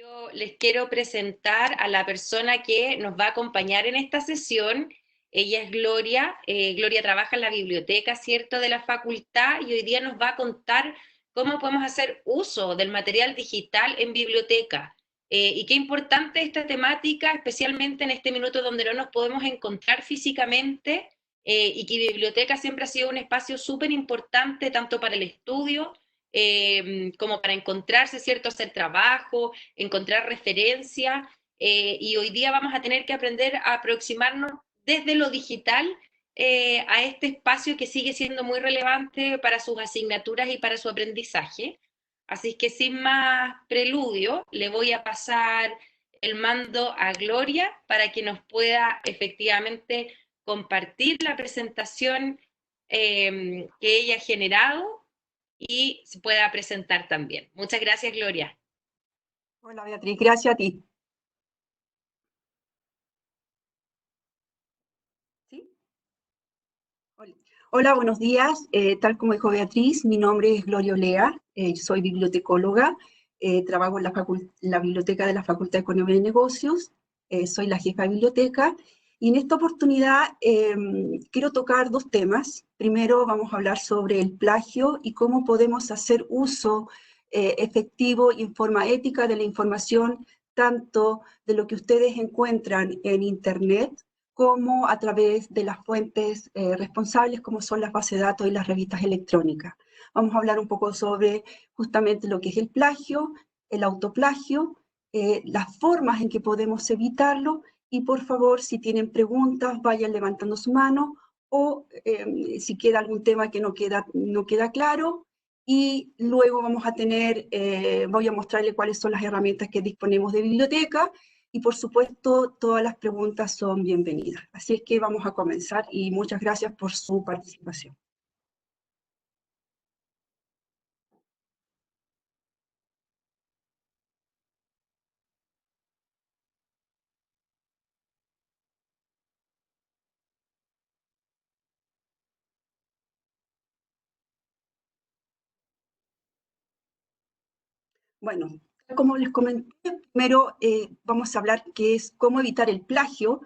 Yo les quiero presentar a la persona que nos va a acompañar en esta sesión. Ella es Gloria. Gloria trabaja en la biblioteca, ¿cierto?, de la facultad, y hoy día nos va a contar cómo podemos hacer uso del material digital en biblioteca. Y qué importante esta temática, especialmente en este minuto donde no nos podemos encontrar físicamente, y que biblioteca siempre ha sido un espacio súper importante tanto para el estudio como para encontrarse, ¿cierto?, hacer trabajo, encontrar referencia, y hoy día vamos a tener que aprender a aproximarnos desde lo digital a este espacio que sigue siendo muy relevante para sus asignaturas y para su aprendizaje. Así que sin más preludio, le voy a pasar el mando a Gloria para que nos pueda efectivamente compartir la presentación que ella ha generado y se pueda presentar también. Muchas gracias, Gloria. Hola Beatriz, gracias a ti. ¿Sí? Hola, buenos días. Tal como dijo Beatriz, mi nombre es Gloria Olea, soy bibliotecóloga, trabajo en la biblioteca de la Facultad de Economía y Negocios, soy la jefa de biblioteca, y en esta oportunidad quiero tocar dos temas. Primero vamos a hablar sobre el plagio y cómo podemos hacer uso efectivo y en forma ética de la información, tanto de lo que ustedes encuentran en Internet, como a través de las fuentes responsables, como son las bases de datos y las revistas electrónicas. Vamos a hablar un poco sobre justamente lo que es el plagio, el autoplagio, las formas en que podemos evitarlo, y por favor, si tienen preguntas, vayan levantando su mano, o si queda algún tema que no queda claro, y luego vamos a tener, voy a mostrarles cuáles son las herramientas que disponemos de biblioteca, y por supuesto, todas las preguntas son bienvenidas. Así es que vamos a comenzar y muchas gracias por su participación. Bueno, como les comenté, primero vamos a hablar qué es cómo evitar el plagio,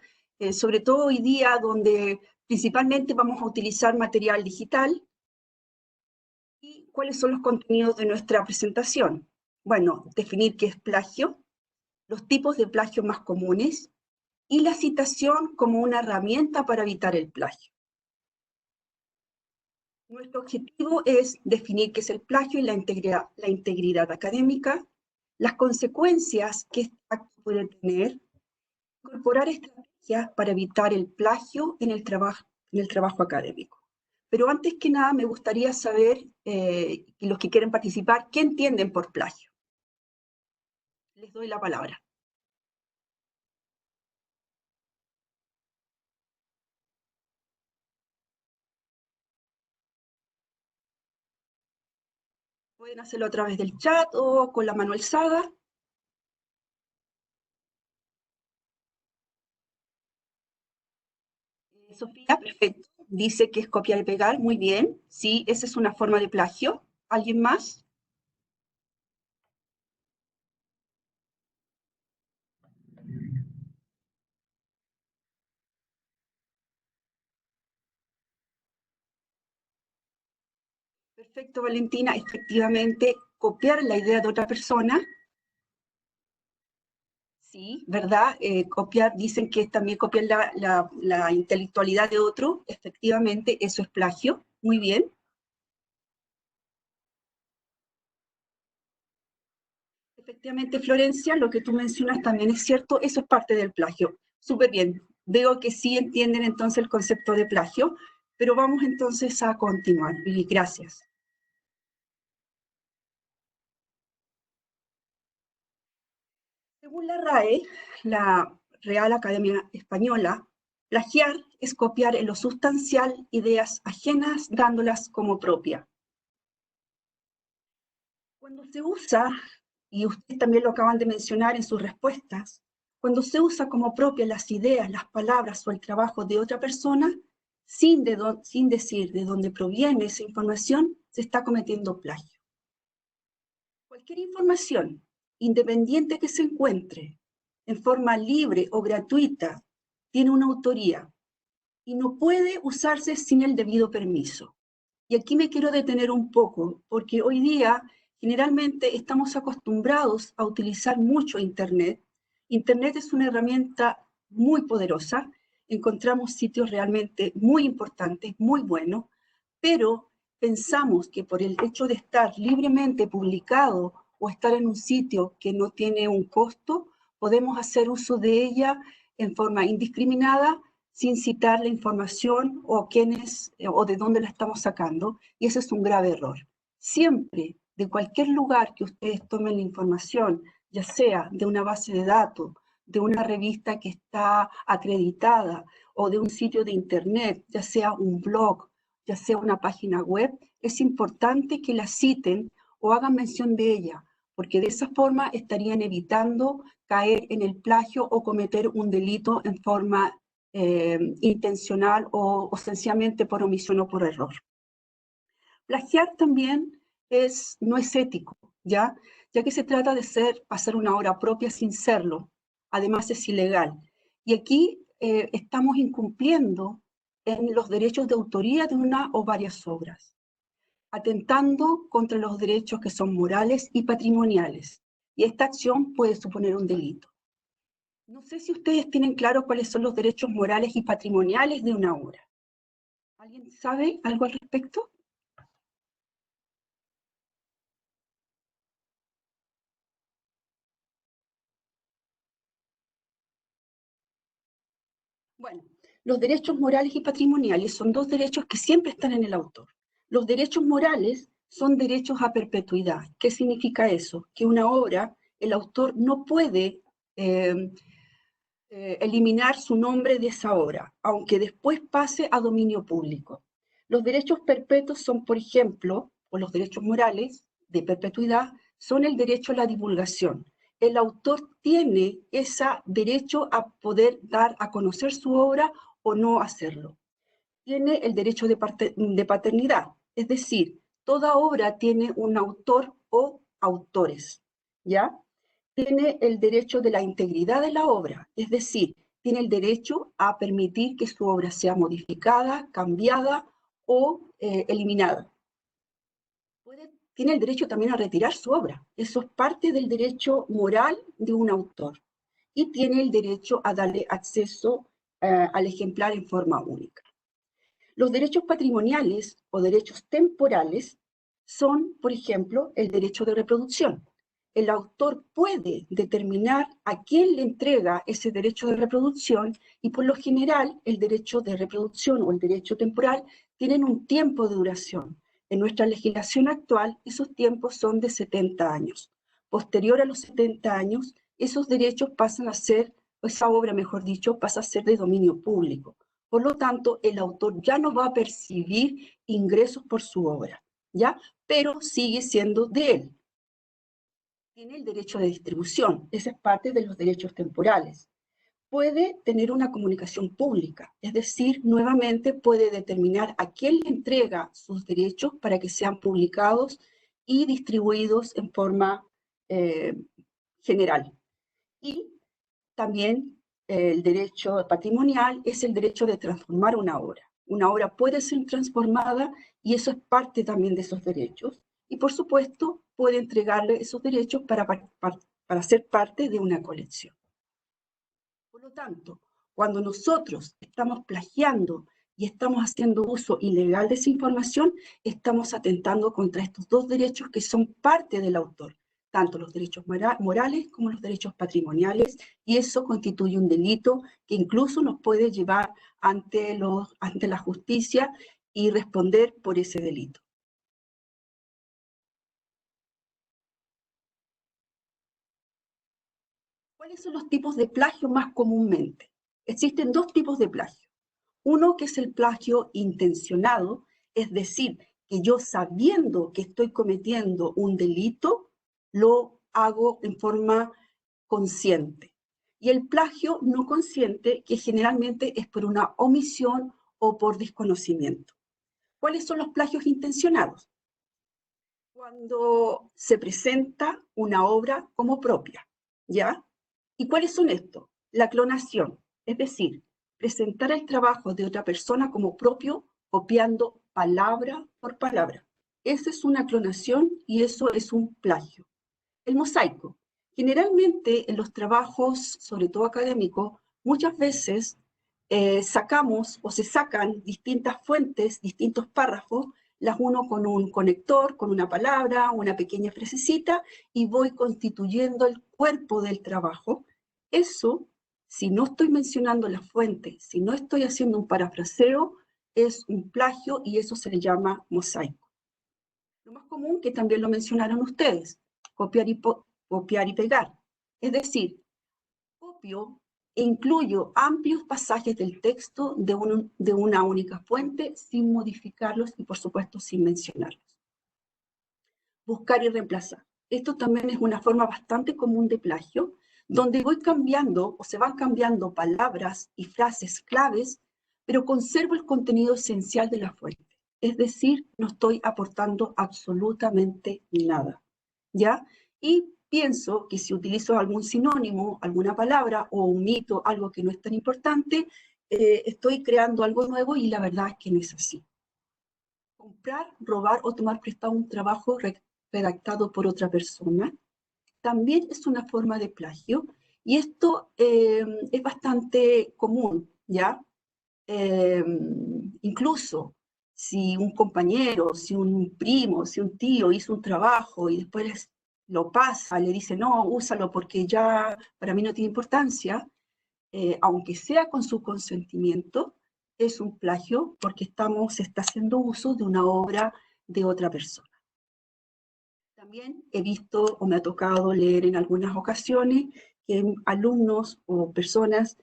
sobre todo hoy día donde principalmente vamos a utilizar material digital. ¿Y cuáles son los contenidos de nuestra presentación? Bueno, definir qué es plagio, los tipos de plagio más comunes y la citación como una herramienta para evitar el plagio. Nuestro objetivo es definir qué es el plagio y la integridad académica, las consecuencias que este acto puede tener, incorporar estrategias para evitar el plagio en el trabajo académico. Pero antes que nada me gustaría saber, los que quieren participar, ¿qué entienden por plagio? Les doy la palabra. Pueden hacerlo a través del chat o con la mano alzada. Sofía, perfecto. Dice que es copiar y pegar. Muy bien. Sí, esa es una forma de plagio. ¿Alguien más? Perfecto, Valentina. Efectivamente, copiar la idea de otra persona. Sí, ¿verdad? Copiar, dicen que también copiar la intelectualidad de otro. Efectivamente, eso es plagio. Muy bien. Efectivamente, Florencia, lo que tú mencionas también es cierto. Eso es parte del plagio. Súper bien. Veo que sí entienden entonces el concepto de plagio, pero vamos entonces a continuar. Y gracias. Según la RAE, la Real Academia Española, plagiar es copiar en lo sustancial ideas ajenas dándolas como propia. Cuando se usa, y ustedes también lo acaban de mencionar en sus respuestas, cuando se usa como propia las ideas, las palabras o el trabajo de otra persona, sin decir de dónde proviene esa información, se está cometiendo plagio. Cualquier información, independiente que se encuentre, en forma libre o gratuita, tiene una autoría y no puede usarse sin el debido permiso. Y aquí me quiero detener un poco, porque hoy día generalmente estamos acostumbrados a utilizar mucho Internet. Internet es una herramienta muy poderosa, encontramos sitios realmente muy importantes, muy buenos, pero pensamos que por el hecho de estar libremente publicado o estar en un sitio que no tiene un costo, podemos hacer uso de ella en forma indiscriminada sin citar la información o quiénes o de dónde la estamos sacando, y ese es un grave error. Siempre, de cualquier lugar que ustedes tomen la información, ya sea de una base de datos, de una revista que está acreditada o de un sitio de internet, ya sea un blog, ya sea una página web, es importante que la citen o hagan mención de ella, porque de esa forma estarían evitando caer en el plagio o cometer un delito en forma intencional o sencillamente por omisión o por error. Plagiar también no es ético, ¿ya? Ya que se trata de hacer una obra propia sin serlo. Además es ilegal. Y aquí estamos incumpliendo en los derechos de autoría de una o varias obras, atentando contra los derechos que son morales y patrimoniales. Y esta acción puede suponer un delito. No sé si ustedes tienen claro cuáles son los derechos morales y patrimoniales de una obra. ¿Alguien sabe algo al respecto? Bueno, los derechos morales y patrimoniales son dos derechos que siempre están en el autor. Los derechos morales son derechos a perpetuidad. ¿Qué significa eso? Que una obra, el autor no puede eliminar su nombre de esa obra, aunque después pase a dominio público. Los derechos perpetuos son, por ejemplo, o los derechos morales de perpetuidad, son el derecho a la divulgación. El autor tiene ese derecho a poder dar a conocer su obra o no hacerlo. Tiene el derecho de paternidad, es decir, toda obra tiene un autor o autores, ¿ya? Tiene el derecho de la integridad de la obra, es decir, tiene el derecho a permitir que su obra sea modificada, cambiada o eliminada. Tiene el derecho también a retirar su obra, eso es parte del derecho moral de un autor, y tiene el derecho a darle acceso al ejemplar en forma única. Los derechos patrimoniales o derechos temporales son, por ejemplo, el derecho de reproducción. El autor puede determinar a quién le entrega ese derecho de reproducción y por lo general el derecho de reproducción o el derecho temporal tienen un tiempo de duración. En nuestra legislación actual esos tiempos son de 70 años. Posterior a los 70 años, esos derechos pasan a ser, esa obra mejor dicho, pasa a ser de dominio público. Por lo tanto, el autor ya no va a percibir ingresos por su obra, ¿ya? Pero sigue siendo de él. Tiene el derecho de distribución, esa es parte de los derechos temporales. Puede tener una comunicación pública, es decir, nuevamente puede determinar a quién le entrega sus derechos para que sean publicados y distribuidos en forma general. Y también el derecho patrimonial es el derecho de transformar una obra. Una obra puede ser transformada y eso es parte también de esos derechos. Y por supuesto puede entregarle esos derechos para ser parte de una colección. Por lo tanto, cuando nosotros estamos plagiando y estamos haciendo uso ilegal de esa información, estamos atentando contra estos dos derechos que son parte del autor, tanto los derechos morales como los derechos patrimoniales, y eso constituye un delito que incluso nos puede llevar ante la justicia y responder por ese delito. ¿Cuáles son los tipos de plagio más comúnmente? Existen dos tipos de plagio. Uno que es el plagio intencionado, es decir, que yo sabiendo que estoy cometiendo un delito, lo hago en forma consciente. Y el plagio no consciente, que generalmente es por una omisión o por desconocimiento. ¿Cuáles son los plagios intencionados? cuando se presenta una obra como propia, ¿ya? ¿Y cuáles son estos? La clonación, es decir, presentar el trabajo de otra persona como propio, copiando palabra por palabra. Esa es una clonación y eso es un plagio. El mosaico. Generalmente en los trabajos, sobre todo académicos, muchas veces sacamos o se sacan distintas fuentes, distintos párrafos, las uno con un conector, con una palabra, una pequeña frasecita, y voy constituyendo el cuerpo del trabajo. Eso, si no estoy mencionando la fuente, si no estoy haciendo un parafraseo, es un plagio y eso se le llama mosaico. Lo más común, que también lo mencionaron ustedes, copiar y pegar. Es decir, copio e incluyo amplios pasajes del texto de una única fuente sin modificarlos y, por supuesto, sin mencionarlos. Buscar y reemplazar. Esto también es una forma bastante común de plagio, donde voy cambiando o se van cambiando palabras y frases claves, pero conservo el contenido esencial de la fuente. Es decir, no estoy aportando absolutamente nada, ¿ya? Y pienso que si utilizo algún sinónimo, alguna palabra o un mito, algo que no es tan importante, estoy creando algo nuevo y la verdad es que no es así. Comprar, robar o tomar prestado un trabajo redactado por otra persona también es una forma de plagio y esto es bastante común, ¿ya? Incluso si un compañero, si un primo, si un tío hizo un trabajo y después lo pasa, le dice, no, úsalo porque ya para mí no tiene importancia, aunque sea con su consentimiento, es un plagio porque se está haciendo uso de una obra de otra persona. También he visto o me ha tocado leer en algunas ocasiones que hay alumnos o personas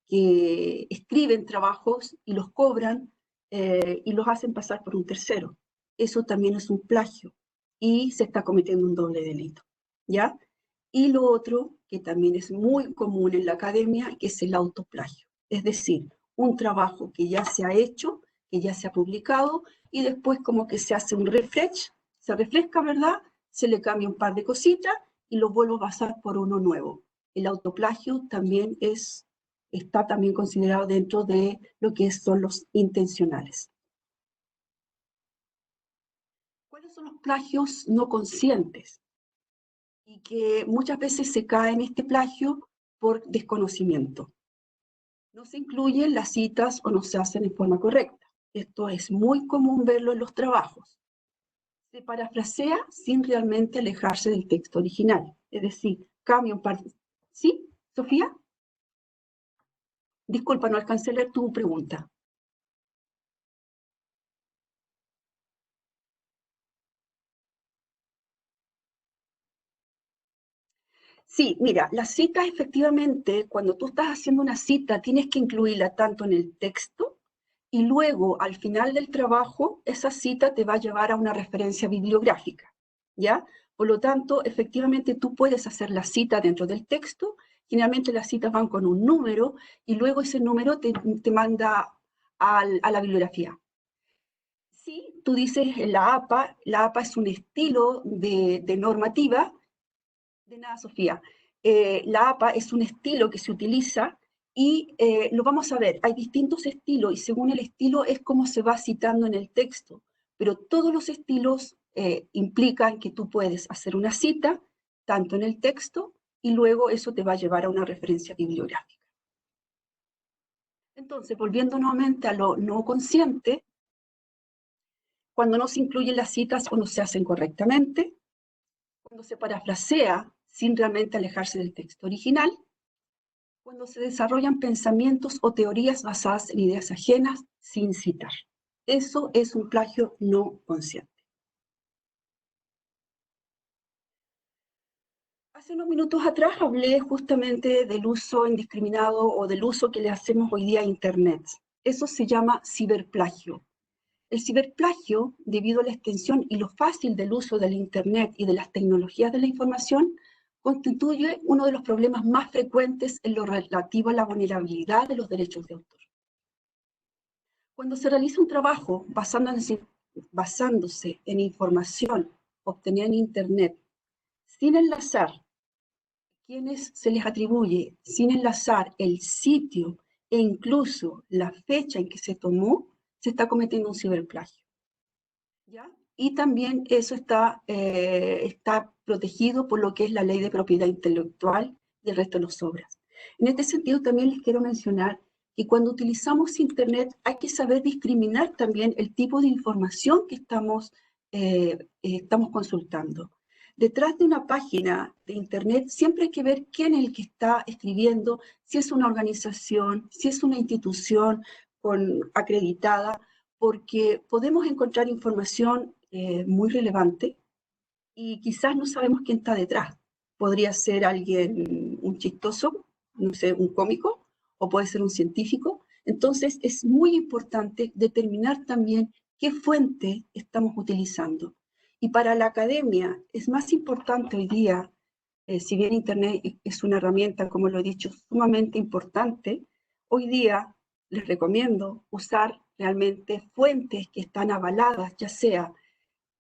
que escriben trabajos y los cobran y los hacen pasar por un tercero. Eso también es un plagio y se está cometiendo un doble delito, ¿ya? Y lo otro, que también es muy común en la academia, que es el autoplagio. Es decir, un trabajo que ya se ha hecho, que ya se ha publicado, y después como que se hace un refresh, se refresca, ¿verdad? Se le cambia un par de cositas y lo vuelvo a pasar por uno nuevo. El autoplagio también está también considerado dentro de lo que son los intencionales. ¿Cuáles son los plagios no conscientes? Y que muchas veces se cae en este plagio por desconocimiento. No se incluyen las citas o no se hacen en forma correcta. Esto es muy común verlo en los trabajos. Se parafrasea sin realmente alejarse del texto original. Es decir, cambia un par. ¿Sí, Sofía? Disculpa, no alcancé a leer tu pregunta. Sí, mira, la cita efectivamente, cuando tú estás haciendo una cita, tienes que incluirla tanto en el texto y luego al final del trabajo, esa cita te va a llevar a una referencia bibliográfica, ¿ya? Por lo tanto, efectivamente tú puedes hacer la cita dentro del texto, generalmente las citas van con un número y luego ese número te manda a la bibliografía. Sí, tú dices la APA es un estilo de normativa. De nada, Sofía. La APA es un estilo que se utiliza y lo vamos a ver. Hay distintos estilos y según el estilo es como se va citando en el texto. Pero todos los estilos implican que tú puedes hacer una cita tanto en el texto y luego eso te va a llevar a una referencia bibliográfica. Entonces, volviendo nuevamente a lo no consciente, cuando no se incluyen las citas o no se hacen correctamente, cuando se parafrasea sin realmente alejarse del texto original, cuando se desarrollan pensamientos o teorías basadas en ideas ajenas sin citar. Eso es un plagio no consciente. Hace unos minutos atrás hablé justamente del uso indiscriminado o del uso que le hacemos hoy día a Internet. Eso se llama ciberplagio. El ciberplagio, debido a la extensión y lo fácil del uso del Internet y de las tecnologías de la información, constituye uno de los problemas más frecuentes en lo relativo a la vulnerabilidad de los derechos de autor. Cuando se realiza un trabajo basándose en información obtener en Internet sin enlazar quienes se les atribuye, sin enlazar el sitio e incluso la fecha en que se tomó, se está cometiendo un ciberplagio. ¿Ya? Y también eso está protegido por lo que es la ley de propiedad intelectual y el resto de las obras. En este sentido, también les quiero mencionar que cuando utilizamos Internet hay que saber discriminar también el tipo de información que estamos consultando. Detrás de una página de Internet siempre hay que ver quién es el que está escribiendo, si es una organización, si es una institución acreditada, porque podemos encontrar información muy relevante y quizás no sabemos quién está detrás. Podría ser alguien, un chistoso, no sé, un cómico, o puede ser un científico. Entonces es muy importante determinar también qué fuente estamos utilizando. Y para la academia es más importante hoy día, si bien Internet es una herramienta, como lo he dicho, sumamente importante, hoy día les recomiendo usar realmente fuentes que están avaladas, ya sea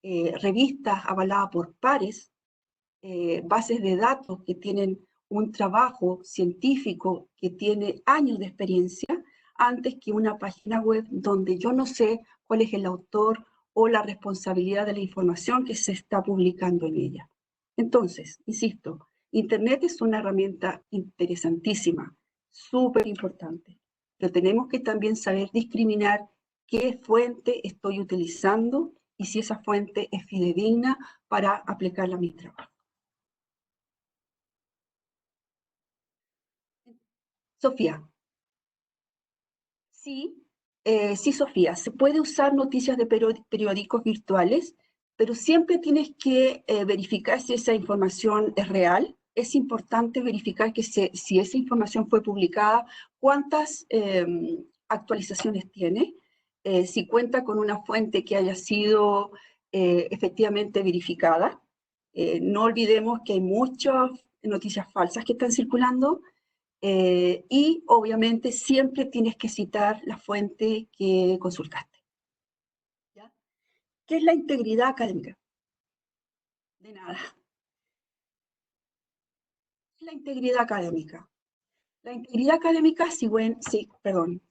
revistas avaladas por pares, bases de datos que tienen un trabajo científico que tiene años de experiencia, antes que una página web donde yo no sé cuál es el autor o la responsabilidad de la información que se está publicando en ella. Entonces, insisto, Internet es una herramienta interesantísima, súper importante, pero tenemos que también saber discriminar qué fuente estoy utilizando y si esa fuente es fidedigna para aplicarla a mi trabajo. Sofía, sí, sí, Sofía, se puede usar noticias de periódicos virtuales, pero siempre tienes que verificar si esa información es real. Es importante verificar que si esa información fue publicada, cuántas actualizaciones tiene, si cuenta con una fuente que haya sido efectivamente verificada. No olvidemos que hay muchas noticias falsas que están circulando. Y obviamente siempre tienes que citar la fuente que consultaste. ¿Ya? ¿Qué es la integridad académica? De nada. La integridad académica. La integridad académica,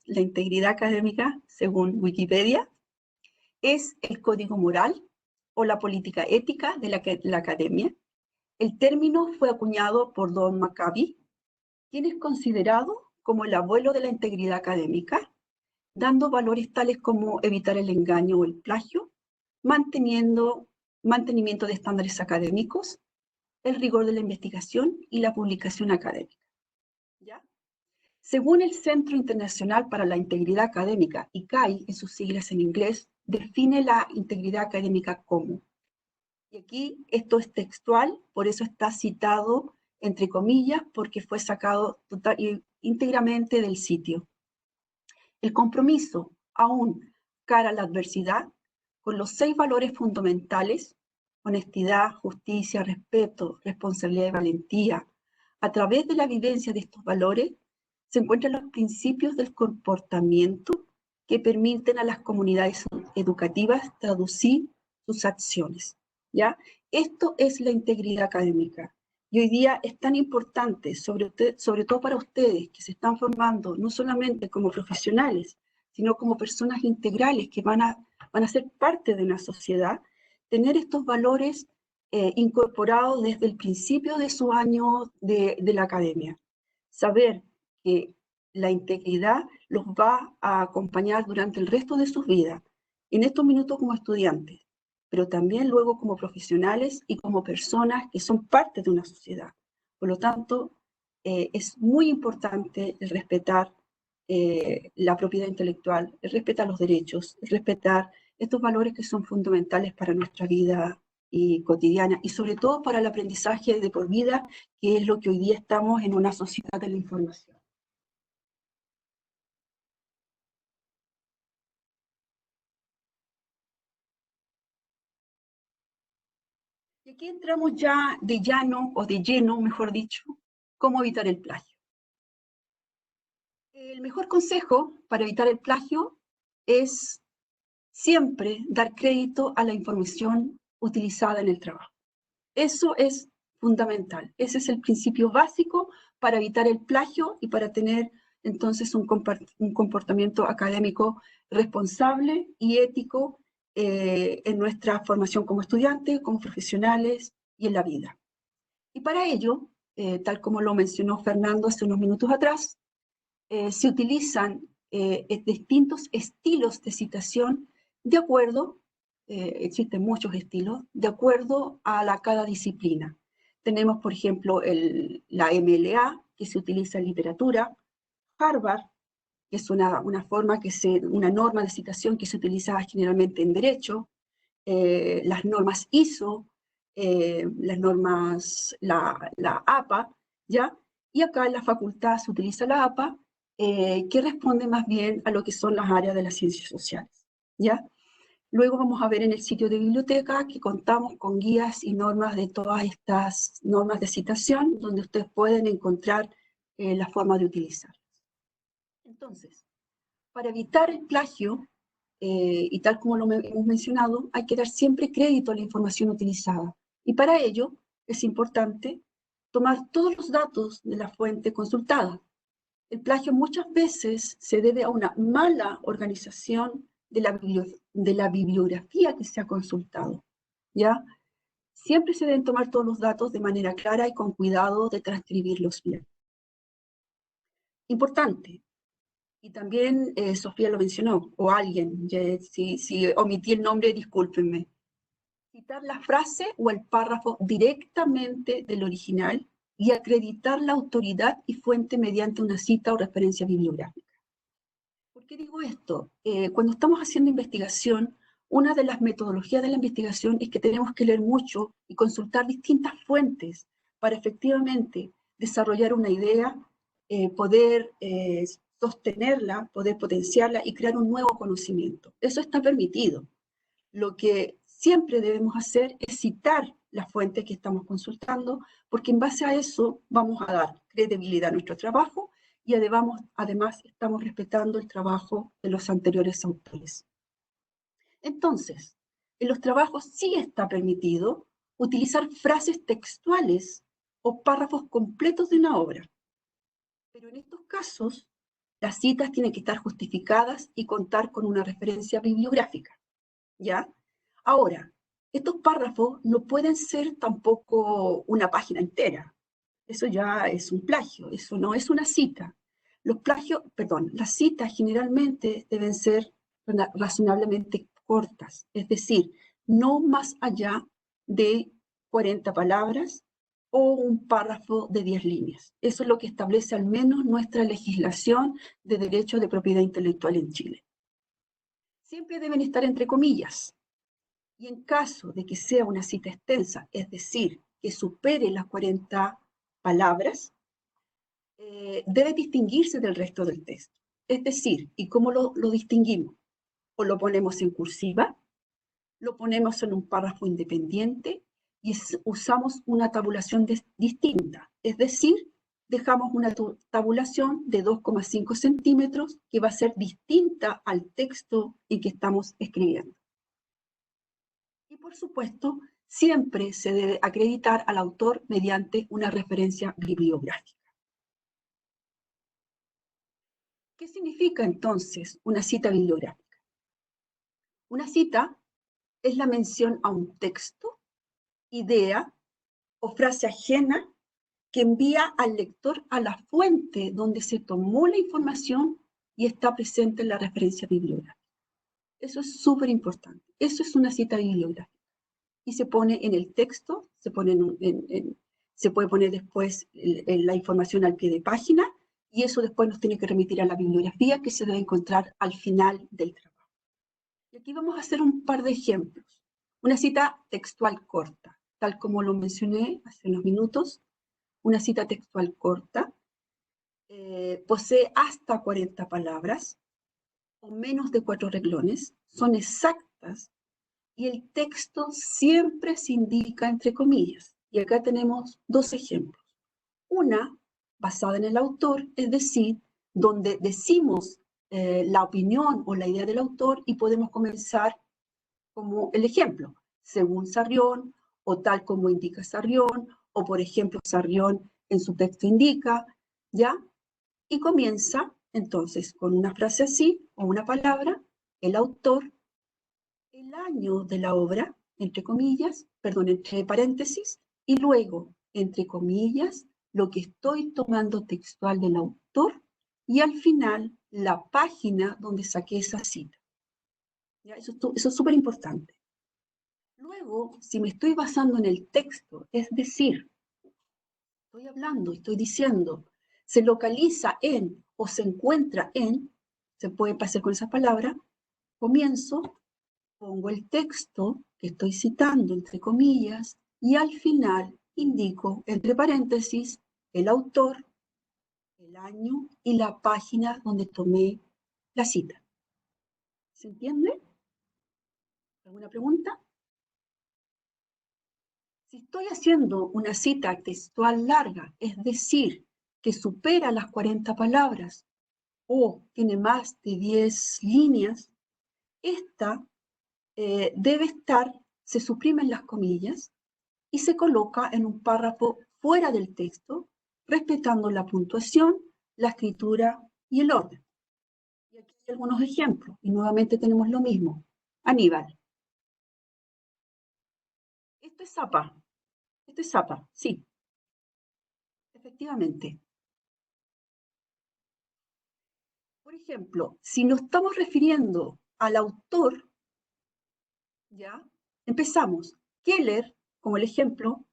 la integridad académica, según Wikipedia, es el código moral o la política ética de la academia. El término fue acuñado por Don Maccabi, quien es considerado como el abuelo de la integridad académica, dando valores tales como evitar el engaño o el plagio, mantenimiento de estándares académicos, el rigor de la investigación y la publicación académica. ¿Ya? Según el Centro Internacional para la Integridad Académica, ICAI, en sus siglas en inglés, define la integridad académica como, y aquí esto es textual, por eso está citado entre comillas, porque fue sacado íntegramente del sitio. El compromiso, aún cara a la adversidad, con los 6 valores fundamentales, honestidad, justicia, respeto, responsabilidad y valentía, a través de la vivencia de estos valores, se encuentran los principios del comportamiento que permiten a las comunidades educativas traducir sus acciones. ¿Ya? Esto es la integridad académica. Y hoy día es tan importante, sobre todo para ustedes que se están formando no solamente como profesionales, sino como personas integrales que van a ser parte de una sociedad, tener estos valores incorporados desde el principio de su año de la academia. Saber que la integridad los va a acompañar durante el resto de sus vidas, en estos minutos como estudiantes, pero también luego como profesionales y como personas que son parte de una sociedad. Por lo tanto, es muy importante el respetar la propiedad intelectual, el respetar los derechos, el respetar estos valores que son fundamentales para nuestra vida y cotidiana y sobre todo para el aprendizaje de por vida, que es lo que hoy día estamos en una sociedad de la información. Y aquí entramos ya de llano, o de lleno, mejor dicho, cómo evitar el plagio. El mejor consejo para evitar el plagio es siempre dar crédito a la información utilizada en el trabajo. Eso es fundamental. Ese es el principio básico para evitar el plagio y para tener entonces un comportamiento académico responsable y ético en nuestra formación como estudiantes, como profesionales y en la vida. Y para ello, tal como lo mencionó Fernando hace unos minutos atrás, se utilizan distintos estilos de citación de acuerdo, existen muchos estilos, de acuerdo a cada disciplina. Tenemos, por ejemplo, la MLA, que se utiliza en literatura, Harvard, que es una una norma de citación que se utiliza generalmente en derecho, las normas ISO, la APA, ¿ya? Y acá en la facultad se utiliza la APA, que responde más bien a lo que son las áreas de las ciencias sociales, ¿ya? Luego vamos a ver en el sitio de biblioteca que contamos con guías y normas de todas estas normas de citación, donde ustedes pueden encontrar la forma de utilizarlas. Entonces, para evitar el plagio, y tal como lo hemos mencionado, hay que dar siempre crédito a la información utilizada. Y para ello es importante tomar todos los datos de la fuente consultada. El plagio muchas veces se debe a una mala organización de la bibliografía que se ha consultado, ¿ya? Siempre se deben tomar todos los datos de manera clara y con cuidado de transcribirlos bien. Importante, y también Sofía lo mencionó, o alguien, si omití el nombre, discúlpenme. Citar la frase o el párrafo directamente del original y acreditar la autoridad y fuente mediante una cita o referencia bibliográfica. ¿Por qué digo esto? Cuando estamos haciendo investigación, una de las metodologías de la investigación es que tenemos que leer mucho y consultar distintas fuentes para efectivamente desarrollar una idea, poder sostenerla, poder potenciarla y crear un nuevo conocimiento. Eso está permitido. Lo que siempre debemos hacer es citar la fuente que estamos consultando, porque en base a eso vamos a dar credibilidad a nuestro trabajo y además estamos respetando el trabajo de los anteriores autores. Entonces, en los trabajos sí está permitido utilizar frases textuales o párrafos completos de una obra. Pero en estos casos, las citas tienen que estar justificadas y contar con una referencia bibliográfica, ¿ya? Ahora, estos párrafos no pueden ser tampoco una página entera. Eso ya es un plagio, eso no es una cita. Las citas generalmente deben ser razonablemente cortas, es decir, no más allá de 40 palabras o un párrafo de 10 líneas. Eso es lo que establece al menos nuestra legislación de derecho de propiedad intelectual en Chile. Siempre deben estar entre comillas. Y en caso de que sea una cita extensa, es decir, que supere las 40 palabras, debe distinguirse del resto del texto. Es decir, ¿y cómo lo distinguimos? O lo ponemos en cursiva, lo ponemos en un párrafo independiente y usamos una tabulación distinta. Es decir, dejamos una tabulación de 2,5 centímetros que va a ser distinta al texto en que estamos escribiendo. Y por supuesto, siempre se debe acreditar al autor mediante una referencia bibliográfica. ¿Qué significa entonces una cita bibliográfica? Una cita es la mención a un texto, idea o frase ajena que envía al lector a la fuente donde se tomó la información y está presente en la referencia bibliográfica. Eso es súper importante. Eso es una cita bibliográfica. Y se pone en el texto, se puede poner después la información al pie de página y eso después nos tiene que remitir a la bibliografía que se debe encontrar al final del trabajo. Y aquí vamos a hacer un par de ejemplos. Una cita textual corta, tal como lo mencioné hace unos minutos. Una cita textual corta posee hasta 40 palabras o menos de 4 renglones, son exactas y el texto siempre se indica entre comillas. Y acá tenemos dos ejemplos. Una, basada en el autor, es decir, donde decimos la opinión o la idea del autor y podemos comenzar como el ejemplo. según Sarrión, o tal como indica Sarrión, o por ejemplo Sarrión en su texto indica, ¿ya? Y comienza entonces con una frase así, o una palabra, el autor, el año de la obra, entre comillas, perdón, entre paréntesis, y luego, entre comillas, lo que estoy tomando textual del autor, y al final, la página donde saqué esa cita. ¿Ya? Eso es súper importante. Luego, si me estoy basando en el texto, es decir, estoy hablando, estoy diciendo, se localiza en o se encuentra en, se puede pasar con esa palabra, comienzo, pongo el texto que estoy citando, entre comillas, y al final indico, entre paréntesis, el autor, el año y la página donde tomé la cita. ¿Se entiende? ¿Alguna pregunta? Si estoy haciendo una cita textual larga, es decir, que supera las 40 palabras o tiene más de 10 líneas, esta debe estar, se suprimen las comillas y se coloca en un párrafo fuera del texto, respetando la puntuación, la escritura y el orden. Y aquí hay algunos ejemplos, y nuevamente tenemos lo mismo. Aníbal. Esto es Zapa. Esto es Zapa, sí, efectivamente. Por ejemplo, si nos estamos refiriendo al autor, ¿ya? Empezamos. Keller, como el ejemplo,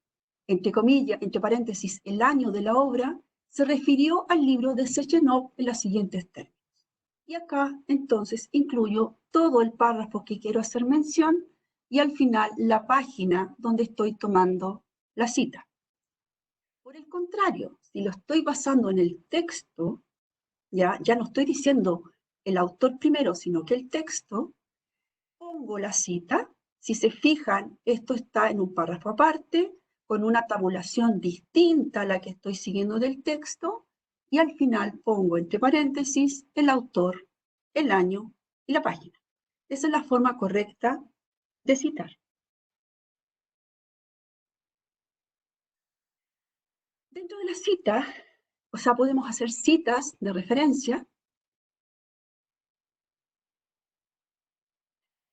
entre comillas, entre paréntesis, el año de la obra, se refirió al libro de Sechenov en los siguientes términos. Y acá, entonces, incluyo todo el párrafo que quiero hacer mención y al final la página donde estoy tomando la cita. Por el contrario, si lo estoy basando en el texto, ya no estoy diciendo el autor primero, sino que el texto, pongo la cita. Si se fijan, esto está en un párrafo aparte, con una tabulación distinta a la que estoy siguiendo del texto, y al final pongo entre paréntesis el autor, el año y la página. Esa es la forma correcta de citar. Dentro de la cita, o sea, podemos hacer citas de referencia.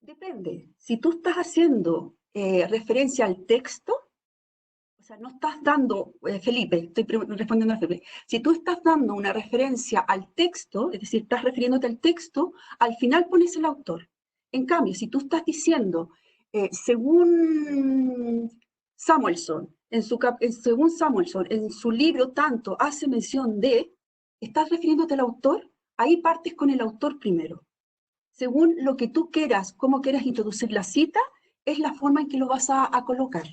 Depende. Si tú estás haciendo referencia al texto, o sea, no estás dando, Felipe, estoy respondiendo a Felipe, si tú estás dando una referencia al texto, es decir, estás refiriéndote al texto, al final pones el autor. En cambio, si tú estás diciendo, según Samuelson, según Samuelson, en su libro tanto hace mención de, estás refiriéndote al autor, ahí partes con el autor primero. Según lo que tú quieras, cómo quieras introducir la cita, es la forma en que lo vas a colocar.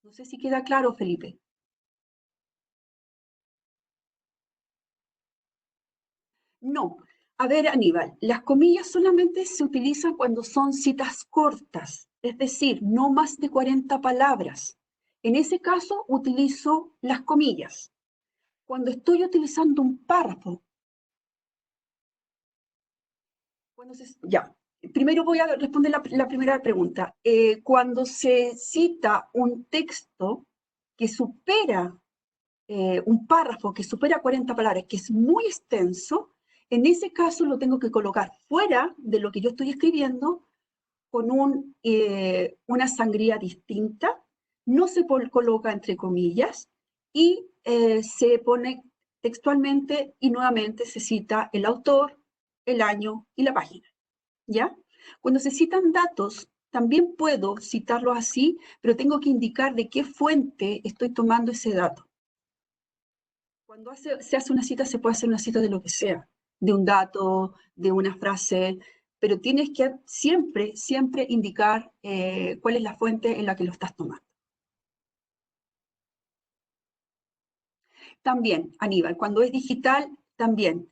No sé si queda claro, Felipe. No. A ver, Aníbal, las comillas solamente se utilizan cuando son citas cortas, es decir, no más de 40 palabras. En ese caso, utilizo las comillas. Cuando estoy utilizando un párrafo, ya, primero voy a responder la primera pregunta. Cuando se cita un texto que supera un párrafo que supera 40 palabras, que es muy extenso, en ese caso lo tengo que colocar fuera de lo que yo estoy escribiendo con una sangría distinta, no se coloca entre comillas y se pone textualmente y nuevamente se cita el autor, el año y la página. ¿Ya? Cuando se citan datos, también puedo citarlos así, pero tengo que indicar de qué fuente estoy tomando ese dato. Cuando se hace una cita, se puede hacer una cita de lo que sea, de un dato, de una frase, pero tienes que siempre, siempre indicar cuál es la fuente en la que lo estás tomando. También, Aníbal, cuando es digital, también.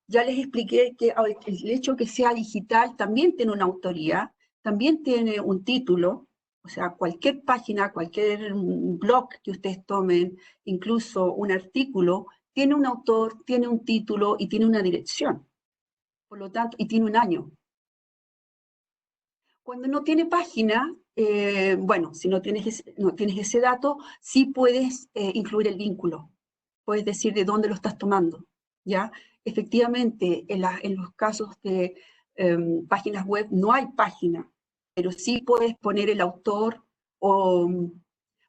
Ya les expliqué que el hecho de que sea digital también tiene una autoría, también tiene un título, o sea, cualquier página, cualquier blog que ustedes tomen, incluso un artículo, tiene un autor, tiene un título y tiene una dirección. Por lo tanto, y tiene un año. Cuando no tiene página, bueno, si no tienes ese dato, sí puedes incluir el vínculo. Puedes decir de dónde lo estás tomando, ¿ya? Efectivamente, en los casos de páginas web no hay página, pero sí puedes poner el autor o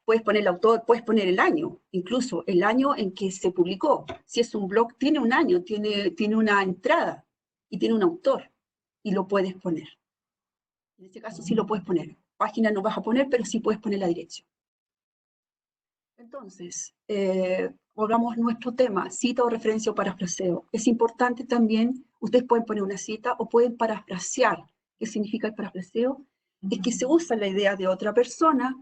puedes poner el autor, puedes poner el año, incluso el año en que se publicó. Si es un blog, tiene un año, tiene una entrada y tiene un autor y lo puedes poner. En este caso sí lo puedes poner. Página no vas a poner, pero sí puedes poner la dirección. Entonces, volvamos a nuestro tema, cita o referencia o parafraseo. Es importante también, ustedes pueden poner una cita o pueden parafrasear. ¿Qué significa el parafraseo? Es que se usa la idea de otra persona,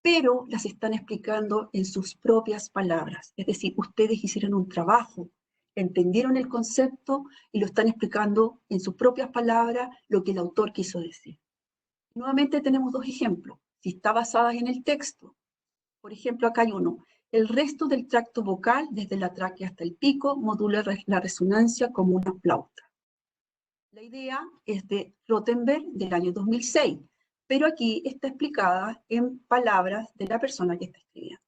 pero las están explicando en sus propias palabras. Es decir, ustedes hicieron un trabajo, entendieron el concepto y lo están explicando en sus propias palabras lo que el autor quiso decir. Nuevamente tenemos dos ejemplos. Si está basada en el texto, por ejemplo, acá hay uno. El resto del tracto vocal, desde la tráquea hasta el pico, modula la resonancia como una flauta. La idea es de Rothenberg del año 2006, pero aquí está explicada en palabras de la persona que está escribiendo.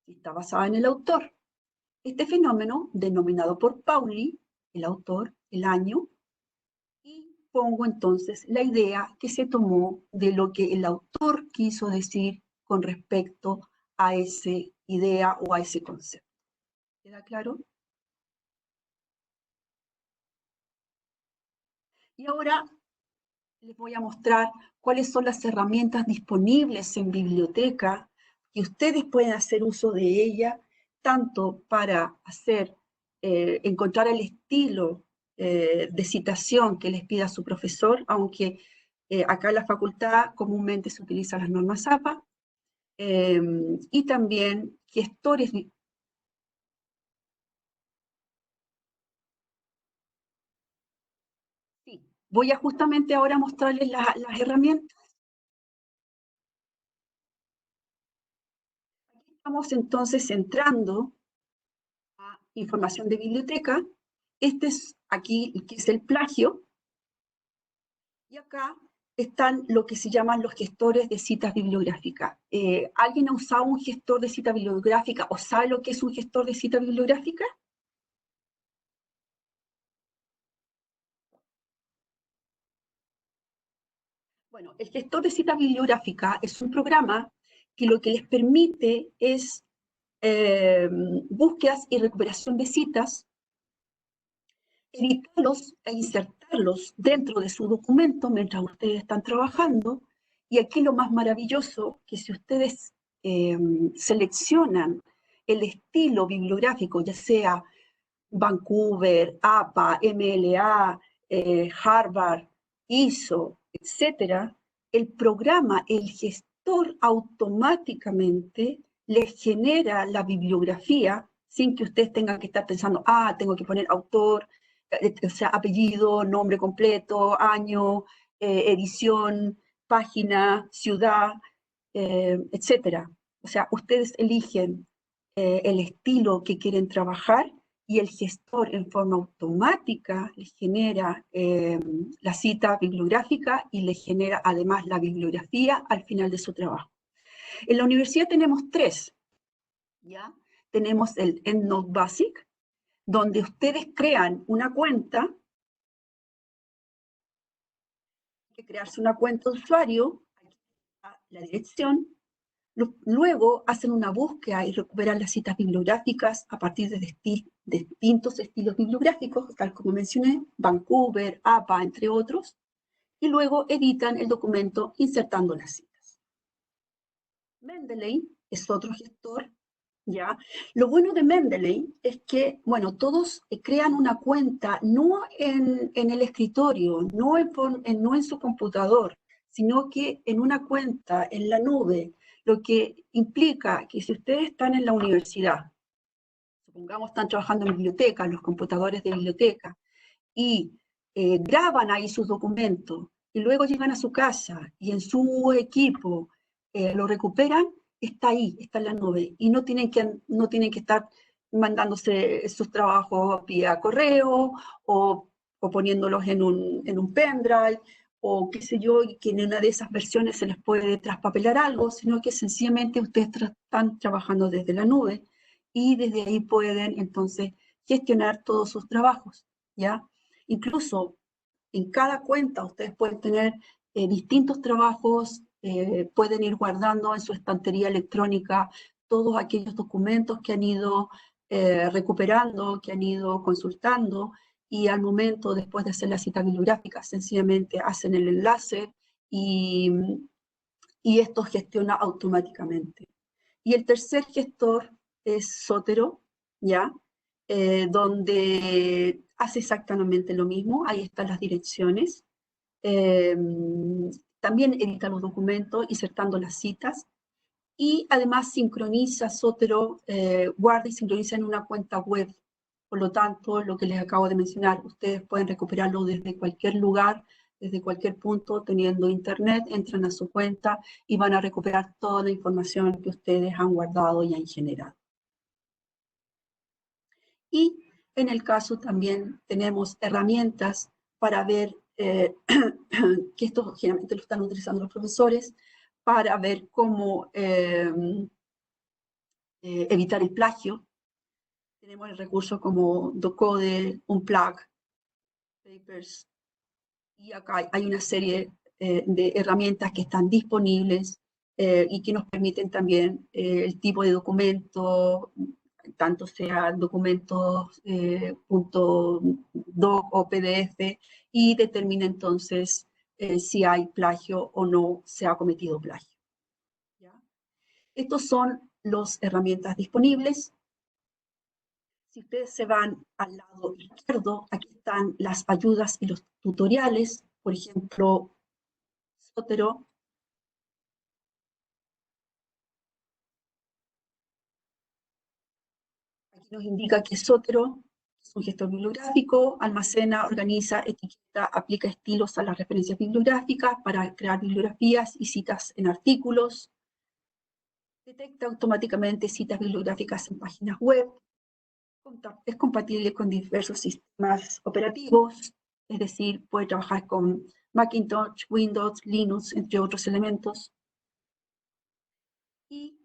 Está basada en el autor. Este fenómeno, denominado por Pauli, el autor, el año, y pongo entonces la idea que se tomó de lo que el autor quiso decir con respecto a esa idea o a ese concepto. ¿Queda claro? Y ahora les voy a mostrar cuáles son las herramientas disponibles en biblioteca que ustedes pueden hacer uso de ella, tanto para encontrar el estilo de citación que les pida su profesor, aunque acá en la facultad comúnmente se utilizan las normas APA, y también gestores. Sí, voy a justamente ahora mostrarles las herramientas. Aquí estamos entonces entrando a información de biblioteca. Este es aquí, que es el plagio, y acá están lo que se llaman los gestores de citas bibliográficas. ¿Alguien ha usado un gestor de cita bibliográfica o sabe lo que es un gestor de cita bibliográfica? Bueno, el gestor de cita bibliográfica es un programa que lo que les permite es búsquedas y recuperación de citas, editarlos e insertarlos dentro de su documento mientras ustedes están trabajando. Y aquí lo más maravilloso, que si ustedes seleccionan el estilo bibliográfico, ya sea Vancouver, APA, MLA, Harvard, ISO, etcétera, el programa, el gestor automáticamente les genera la bibliografía sin que ustedes tengan que estar pensando, tengo que poner autor, o sea, apellido, nombre completo, año, edición, página, ciudad, etcétera. O sea, ustedes eligen el estilo que quieren trabajar y el gestor en forma automática les genera la cita bibliográfica y les genera además la bibliografía al final de su trabajo. En la universidad tenemos tres, ¿ya? Tenemos el EndNote Basic, donde ustedes crean una cuenta, hay que crearse una cuenta de usuario, aquí está la dirección. Luego hacen una búsqueda y recuperan las citas bibliográficas a partir de distintos estilos bibliográficos, tal como mencioné, Vancouver, APA, entre otros, y luego editan el documento insertando las citas. Mendeley es otro gestor, ¿ya? Lo bueno de Mendeley es que, bueno, todos crean una cuenta no en el escritorio, no en su computador, sino que en una cuenta en la nube, lo que implica que si ustedes están en la universidad, supongamos están trabajando en biblioteca, en los computadores de biblioteca, y graban ahí sus documentos, y luego llegan a su casa y en su equipo lo recuperan, está ahí, está en la nube, y no tienen que estar mandándose sus trabajos vía correo o poniéndolos en un pendrive o qué sé yo, y que en una de esas versiones se les puede traspapelar algo, sino que sencillamente ustedes están trabajando desde la nube y desde ahí pueden entonces gestionar todos sus trabajos, ¿ya? Incluso en cada cuenta ustedes pueden tener distintos trabajos, pueden ir guardando en su estantería electrónica todos aquellos documentos que han ido recuperando, que han ido consultando, y al momento, después de hacer la cita bibliográfica, sencillamente hacen el enlace y, y esto gestiona automáticamente. Y el tercer gestor es Zotero, ¿ya? Donde hace exactamente lo mismo, ahí están las direcciones. Eh, También edita los documentos, insertando las citas, y además sincroniza, Zotero guarda y sincroniza en una cuenta web. Por lo tanto, lo que les acabo de mencionar, ustedes pueden recuperarlo desde cualquier lugar, desde cualquier punto, teniendo internet, entran a su cuenta y van a recuperar toda la información que ustedes han guardado y han generado. Y en el caso también tenemos herramientas para ver, que esto generalmente lo están utilizando los profesores, para ver cómo evitar el plagio. Tenemos el recurso como Docode, Unplug, Papers, y acá hay una serie de herramientas que están disponibles y que nos permiten también el tipo de documento, tanto sea documentos .doc o PDF, y determina entonces si hay plagio o no se ha cometido plagio, ¿ya? Estos son las herramientas disponibles. Si ustedes se van al lado izquierdo, aquí están las ayudas y los tutoriales. Por ejemplo, Zotero aquí nos indica que Zotero es un gestor bibliográfico, almacena, organiza, etiqueta, aplica estilos a las referencias bibliográficas para crear bibliografías y citas en artículos, detecta automáticamente citas bibliográficas en páginas web, es compatible con diversos sistemas operativos, es decir, puede trabajar con Macintosh, Windows, Linux, entre otros elementos. Y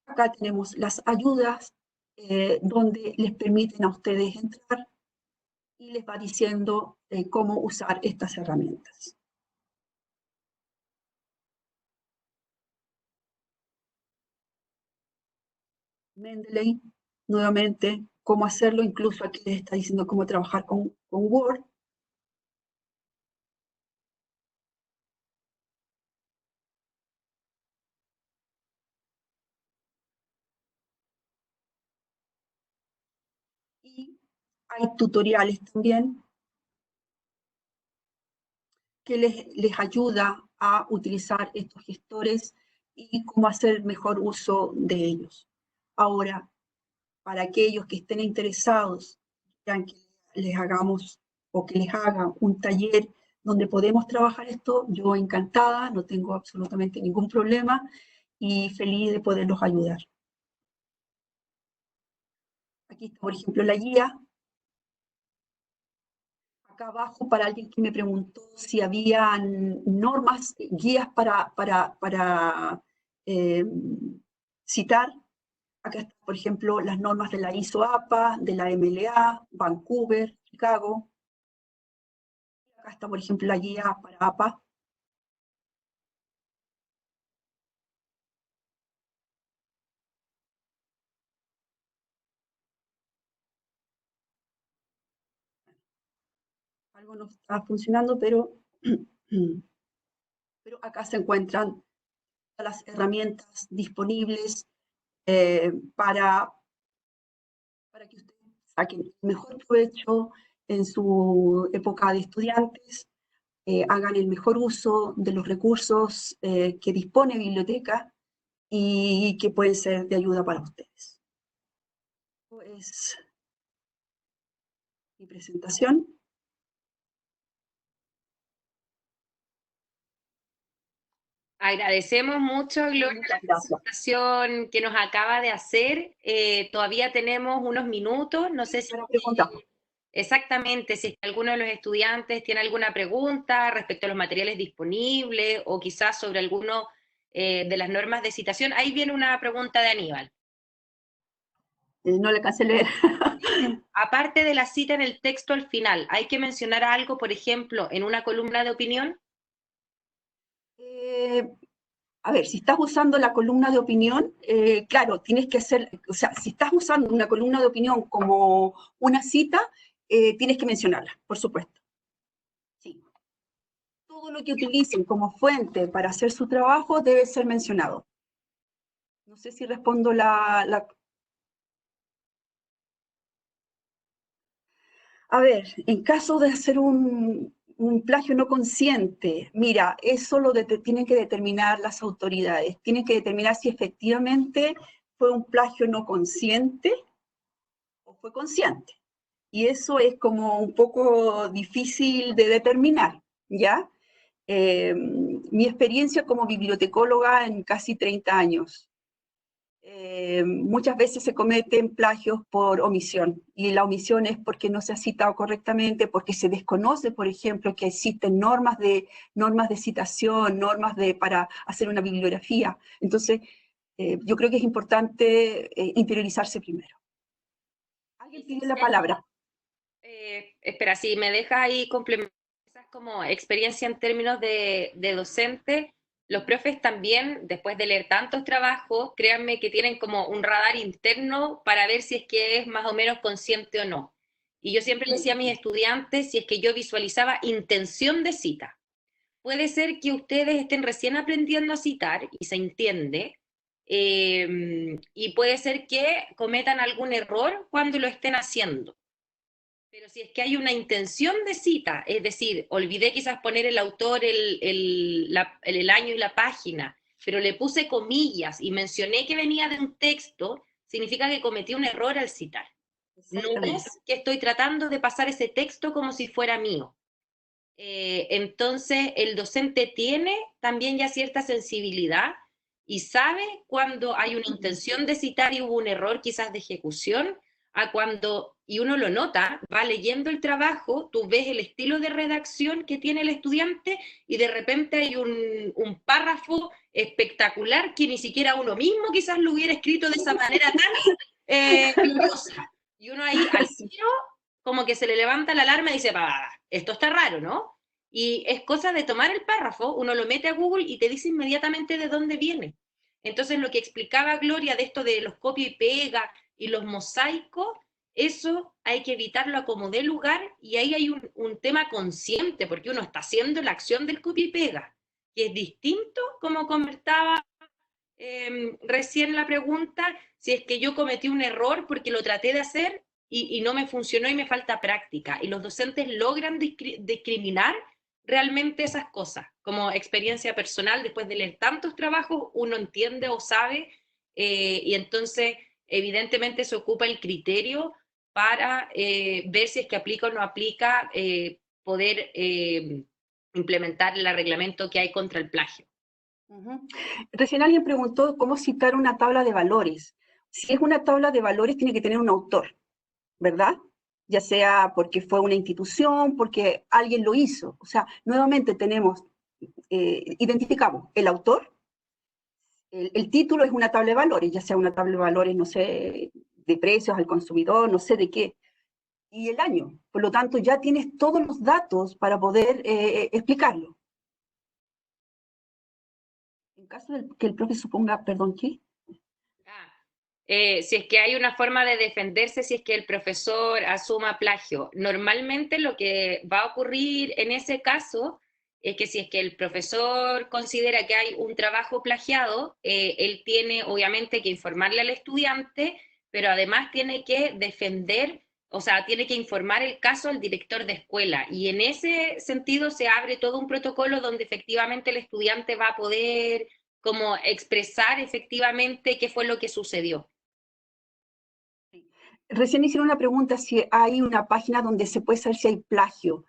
acá tenemos las ayudas, donde les permiten a ustedes entrar y les va diciendo cómo usar estas herramientas. Mendeley, nuevamente, cómo hacerlo, incluso aquí les está diciendo cómo trabajar con Word. Y hay tutoriales también que les ayuda a utilizar estos gestores y cómo hacer mejor uso de ellos. Ahora, para aquellos que estén interesados, quieran que les hagamos o que les haga un taller donde podemos trabajar esto, yo encantada, no tengo absolutamente ningún problema y feliz de poderlos ayudar. Aquí está, por ejemplo, la guía. Acá abajo, para alguien que me preguntó si había normas, guías para citar. Acá están, por ejemplo, las normas de la ISO-APA, de la MLA, Vancouver, Chicago. Acá está, por ejemplo, la guía para APA. Algo no está funcionando, pero acá se encuentran las herramientas disponibles para que ustedes saquen el mejor provecho en su época de estudiantes, hagan el mejor uso de los recursos que dispone biblioteca y que pueden ser de ayuda para ustedes. Es mi presentación. Agradecemos mucho, Gloria, Muchas la gracias. presentación que nos acaba de hacer. Todavía tenemos unos minutos. No sé si Para preguntar. Exactamente, si es que alguno de los estudiantes tiene alguna pregunta respecto a los materiales disponibles o quizás sobre alguno de las normas de citación, ahí viene una pregunta de Aníbal. No le alcancé a leer. Aparte de la cita en el texto al final, ¿hay que mencionar algo, por ejemplo, en una columna de opinión? Eh, a ver, si estás usando la columna de opinión, claro, tienes que hacer, o sea, si estás usando una columna de opinión como una cita, tienes que mencionarla, por supuesto. Sí. Todo lo que utilicen como fuente para hacer su trabajo debe ser mencionado. No sé si respondo A ver, en caso de hacer un plagio no consciente, mira, eso tienen que determinar las autoridades. Tienen que determinar si efectivamente fue un plagio no consciente o fue consciente. Y eso es como un poco difícil de determinar, ¿ya? Mi experiencia como bibliotecóloga en casi 30 años. Muchas veces se cometen plagios por omisión, y la omisión es porque no se ha citado correctamente, porque se desconoce, por ejemplo, que existen normas de citación, para hacer una bibliografía. Entonces, yo creo que es importante interiorizarse primero. Alguien Y pidió si la palabra. espera, si me deja ahí complementar como experiencia en términos de docente, los profes también, después de leer tantos trabajos, créanme que tienen como un radar interno para ver si es que es más o menos consciente o no. Y yo siempre le decía a mis estudiantes si es que yo visualizaba intención de cita. Puede ser que ustedes estén recién aprendiendo a citar y se entiende, y puede ser que cometan algún error cuando lo estén haciendo. Pero si es que hay una intención de cita, es decir, olvidé quizás poner el autor, el año y la página, pero le puse comillas y mencioné que venía de un texto, significa que cometí un error al citar. No Exactamente. es que estoy tratando de pasar ese texto como si fuera mío. Entonces, el docente tiene también ya cierta sensibilidad y sabe cuando hay una intención de citar y hubo un error quizás de ejecución, a cuando, y uno lo nota, va leyendo el trabajo, tú ves el estilo de redacción que tiene el estudiante y de repente hay un párrafo espectacular que ni siquiera uno mismo quizás lo hubiera escrito de esa manera tan gloriosa. Y uno ahí al tiro como que se le levanta la alarma y dice, esto está raro, ¿no? Y es cosa de tomar el párrafo, uno lo mete a Google y te dice inmediatamente de dónde viene. Entonces, lo que explicaba Gloria de esto de los copia y pega y los mosaicos, eso hay que evitarlo a como dé lugar, y ahí hay un tema consciente, porque uno está haciendo la acción del copia y pega, que es distinto, como comentaba recién la pregunta, si es que yo cometí un error porque lo traté de hacer y no me funcionó y me falta práctica. Y los docentes logran discriminar realmente esas cosas. Como experiencia personal, después de leer tantos trabajos, uno entiende o sabe, y entonces evidentemente se ocupa el criterio para ver si es que aplica o no aplica, poder implementar el reglamento que hay contra el plagio. Ujú. Recién alguien preguntó cómo citar una tabla de valores. Si es una tabla de valores, tiene que tener un autor, ¿verdad? Ya sea porque fue una institución, porque alguien lo hizo. O sea, nuevamente identificamos el autor, el título es una tabla de valores, ya sea una tabla de valores, no sé, de precios al consumidor, no sé de qué, y el año. Por lo tanto, ya tienes todos los datos para poder explicarlo. En caso de que el profe suponga, perdón, ¿qué? Ah, si es que hay una forma de defenderse, si es que el profesor asuma plagio. Normalmente lo que va a ocurrir en ese caso es que si es que el profesor considera que hay un trabajo plagiado, él tiene obviamente que informarle al estudiante, pero además tiene que defender, o sea, tiene que informar el caso al director de escuela. Y en ese sentido se abre todo un protocolo donde efectivamente el estudiante va a poder como expresar efectivamente qué fue lo que sucedió. Recién hicieron una pregunta si hay una página donde se puede saber si hay plagio.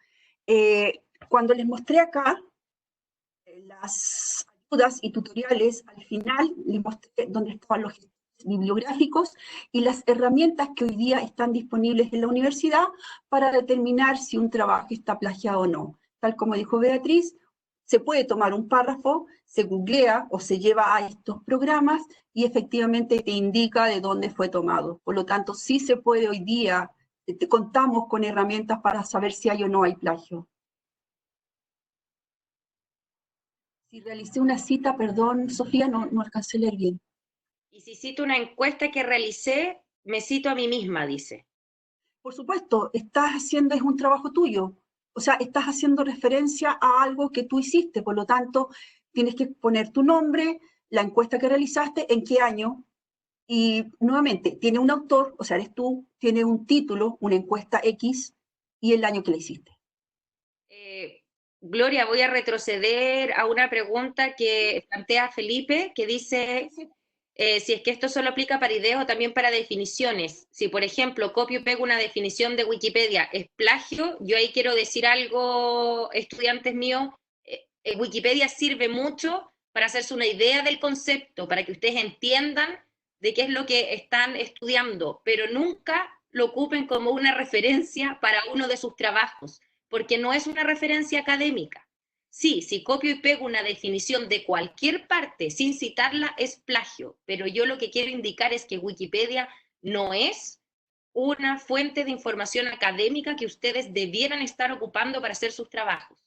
Cuando les mostré acá las ayudas y tutoriales, al final les mostré dónde estaban los bibliográficos y las herramientas que hoy día están disponibles en la universidad para determinar si un trabajo está plagiado o no. Tal como dijo Beatriz, se puede tomar un párrafo, se googlea o se lleva a estos programas y efectivamente te indica de dónde fue tomado. Por lo tanto, sí se puede hoy día, contamos con herramientas para saber si hay o no hay plagio. Si realicé una cita, perdón, Sofía, no alcancé a leer bien. Y si cito una encuesta que realicé, me cito a mí misma, dice. Por supuesto, estás haciendo, es un trabajo tuyo. O sea, estás haciendo referencia a algo que tú hiciste. Por lo tanto, tienes que poner tu nombre, la encuesta que realizaste, en qué año. Y nuevamente, tiene un autor, o sea, eres tú, tiene un título, una encuesta X y el año que la hiciste. Gloria, voy a retroceder a una pregunta que plantea Felipe, que dice si es que esto solo aplica para ideas o también para definiciones. Si, por ejemplo, copio y pego una definición de Wikipedia, ¿es plagio? Yo ahí quiero decir algo, estudiantes míos, Wikipedia sirve mucho para hacerse una idea del concepto, para que ustedes entiendan de qué es lo que están estudiando, pero nunca lo ocupen como una referencia para uno de sus trabajos, porque no es una referencia académica. Sí, si copio y pego una definición de cualquier parte sin citarla es plagio, pero yo lo que quiero indicar es que Wikipedia no es una fuente de información académica que ustedes debieran estar ocupando para hacer sus trabajos.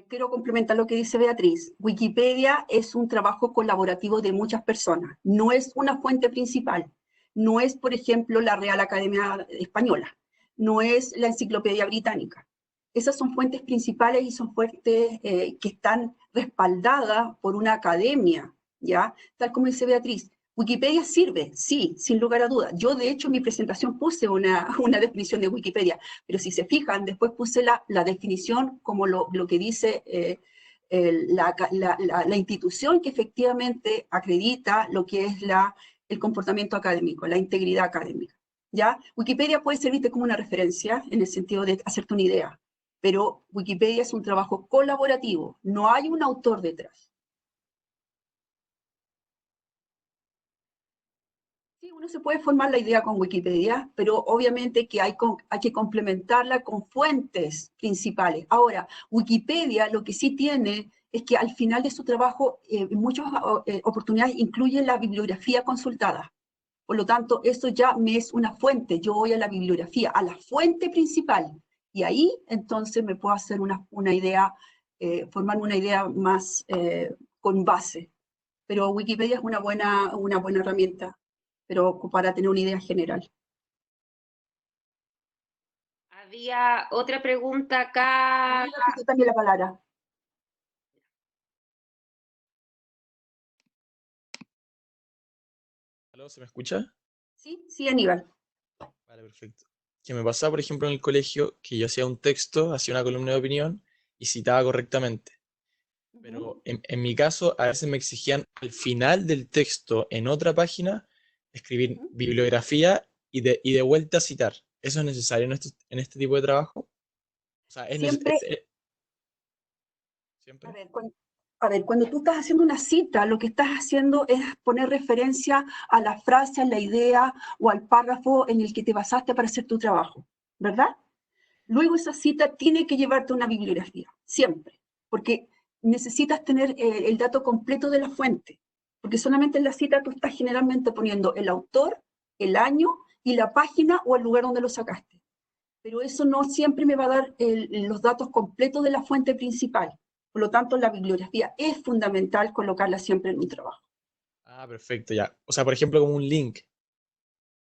Quiero complementar lo que dice Beatriz. Wikipedia es un trabajo colaborativo de muchas personas, no es una fuente principal, no es, por ejemplo, la Real Academia Española, no es la Enciclopedia Británica. Esas son fuentes principales y son fuentes que están respaldadas por una academia, ¿ya? Tal como dice Beatriz. Wikipedia sirve, sí, sin lugar a dudas. Yo, de hecho, en mi presentación puse una definición de Wikipedia, pero si se fijan, después puse la definición como lo que dice la institución que efectivamente acredita lo que es el comportamiento académico, la integridad académica. ¿Ya? Wikipedia puede servirte como una referencia en el sentido de hacerte una idea, pero Wikipedia es un trabajo colaborativo, no hay un autor detrás. Sí, uno se puede formar la idea con Wikipedia, pero obviamente que hay que complementarla con fuentes principales. Ahora, Wikipedia lo que sí tiene es que al final de su trabajo, en muchas oportunidades incluye la bibliografía consultada. Por lo tanto, eso ya me es una fuente. Yo voy a la bibliografía, a la fuente principal, y ahí entonces me puedo hacer una idea, formar una idea más con base. Pero Wikipedia es una buena herramienta, pero para tener una idea general. Había otra pregunta acá. Daniela pidió también la palabra. ¿Aló? ¿Se me escucha? Sí, sí, Aníbal. Vale, perfecto. Que me pasaba, por ejemplo, en el colegio, que yo hacía un texto, hacía una columna de opinión y citaba correctamente. Pero en mi caso, a veces me exigían al final del texto, en otra página, escribir bibliografía y de vuelta citar. ¿Eso es necesario en este tipo de trabajo? O sea, Siempre, ¿siempre? a ver, cuando tú estás haciendo una cita, lo que estás haciendo es poner referencia a la frase, a la idea o al párrafo en el que te basaste para hacer tu trabajo, ¿verdad? Luego esa cita tiene que llevarte a una bibliografía, siempre, porque necesitas tener el dato completo de la fuente, porque solamente en la cita tú estás generalmente poniendo el autor, el año y la página o el lugar donde lo sacaste. Pero eso no siempre me va a dar los datos completos de la fuente principal. Por lo tanto, la bibliografía es fundamental colocarla siempre en un trabajo. Ah, perfecto, ya. O sea, por ejemplo, como un link,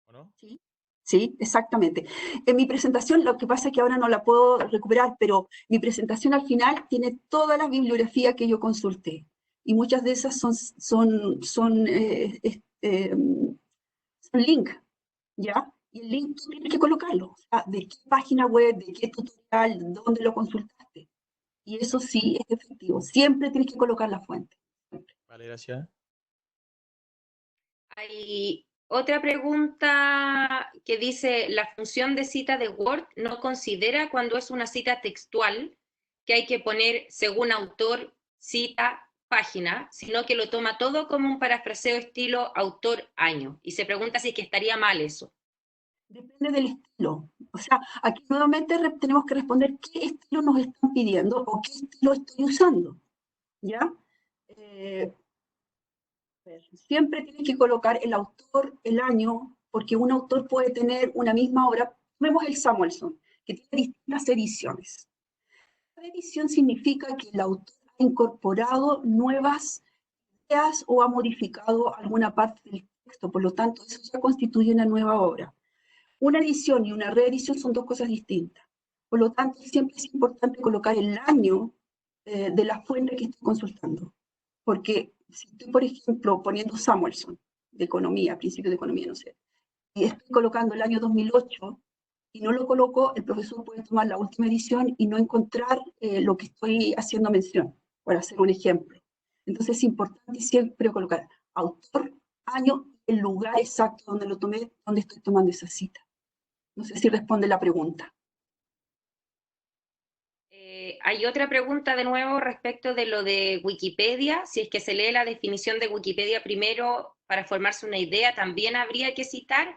¿o no? ¿Sí? Sí, exactamente. En mi presentación, lo que pasa es que ahora no la puedo recuperar, pero mi presentación al final tiene todas las bibliografías que yo consulté. Y muchas de esas son link, ¿ya? Y el link tú tienes que colocarlo. O sea, de qué página web, de qué tutorial, dónde lo consultaste. Y eso sí es efectivo. Siempre tienes que colocar la fuente. Vale, gracias. Hay otra pregunta que dice, la función de cita de Word no considera cuando es una cita textual que hay que poner según autor, cita, página, sino que lo toma todo como un parafraseo estilo autor-año. Y se pregunta si es que estaría mal eso. Depende del estilo. O sea, aquí nuevamente tenemos que responder qué estilo nos están pidiendo o qué estilo estoy usando. ¿Ya? Siempre tienes que colocar el autor, el año, porque un autor puede tener una misma obra. Vemos el Samuelson, que tiene distintas ediciones. Cada edición significa que el autor ha incorporado nuevas ideas o ha modificado alguna parte del texto, por lo tanto, eso ya constituye una nueva obra. Una edición y una reedición son dos cosas distintas. Por lo tanto, siempre es importante colocar el año de la fuente que estoy consultando. Porque si estoy, por ejemplo, poniendo Samuelson, de economía, principios de economía, no sé, y estoy colocando el año 2008 y no lo coloco, el profesor puede tomar la última edición y no encontrar lo que estoy haciendo mención, por hacer un ejemplo. Entonces es importante siempre colocar autor, año, el lugar exacto donde lo tomé, donde estoy tomando esa cita. No sé si responde la pregunta. Hay otra pregunta de nuevo respecto de lo de Wikipedia. Si es que se lee la definición de Wikipedia primero para formarse una idea, ¿también habría que citar?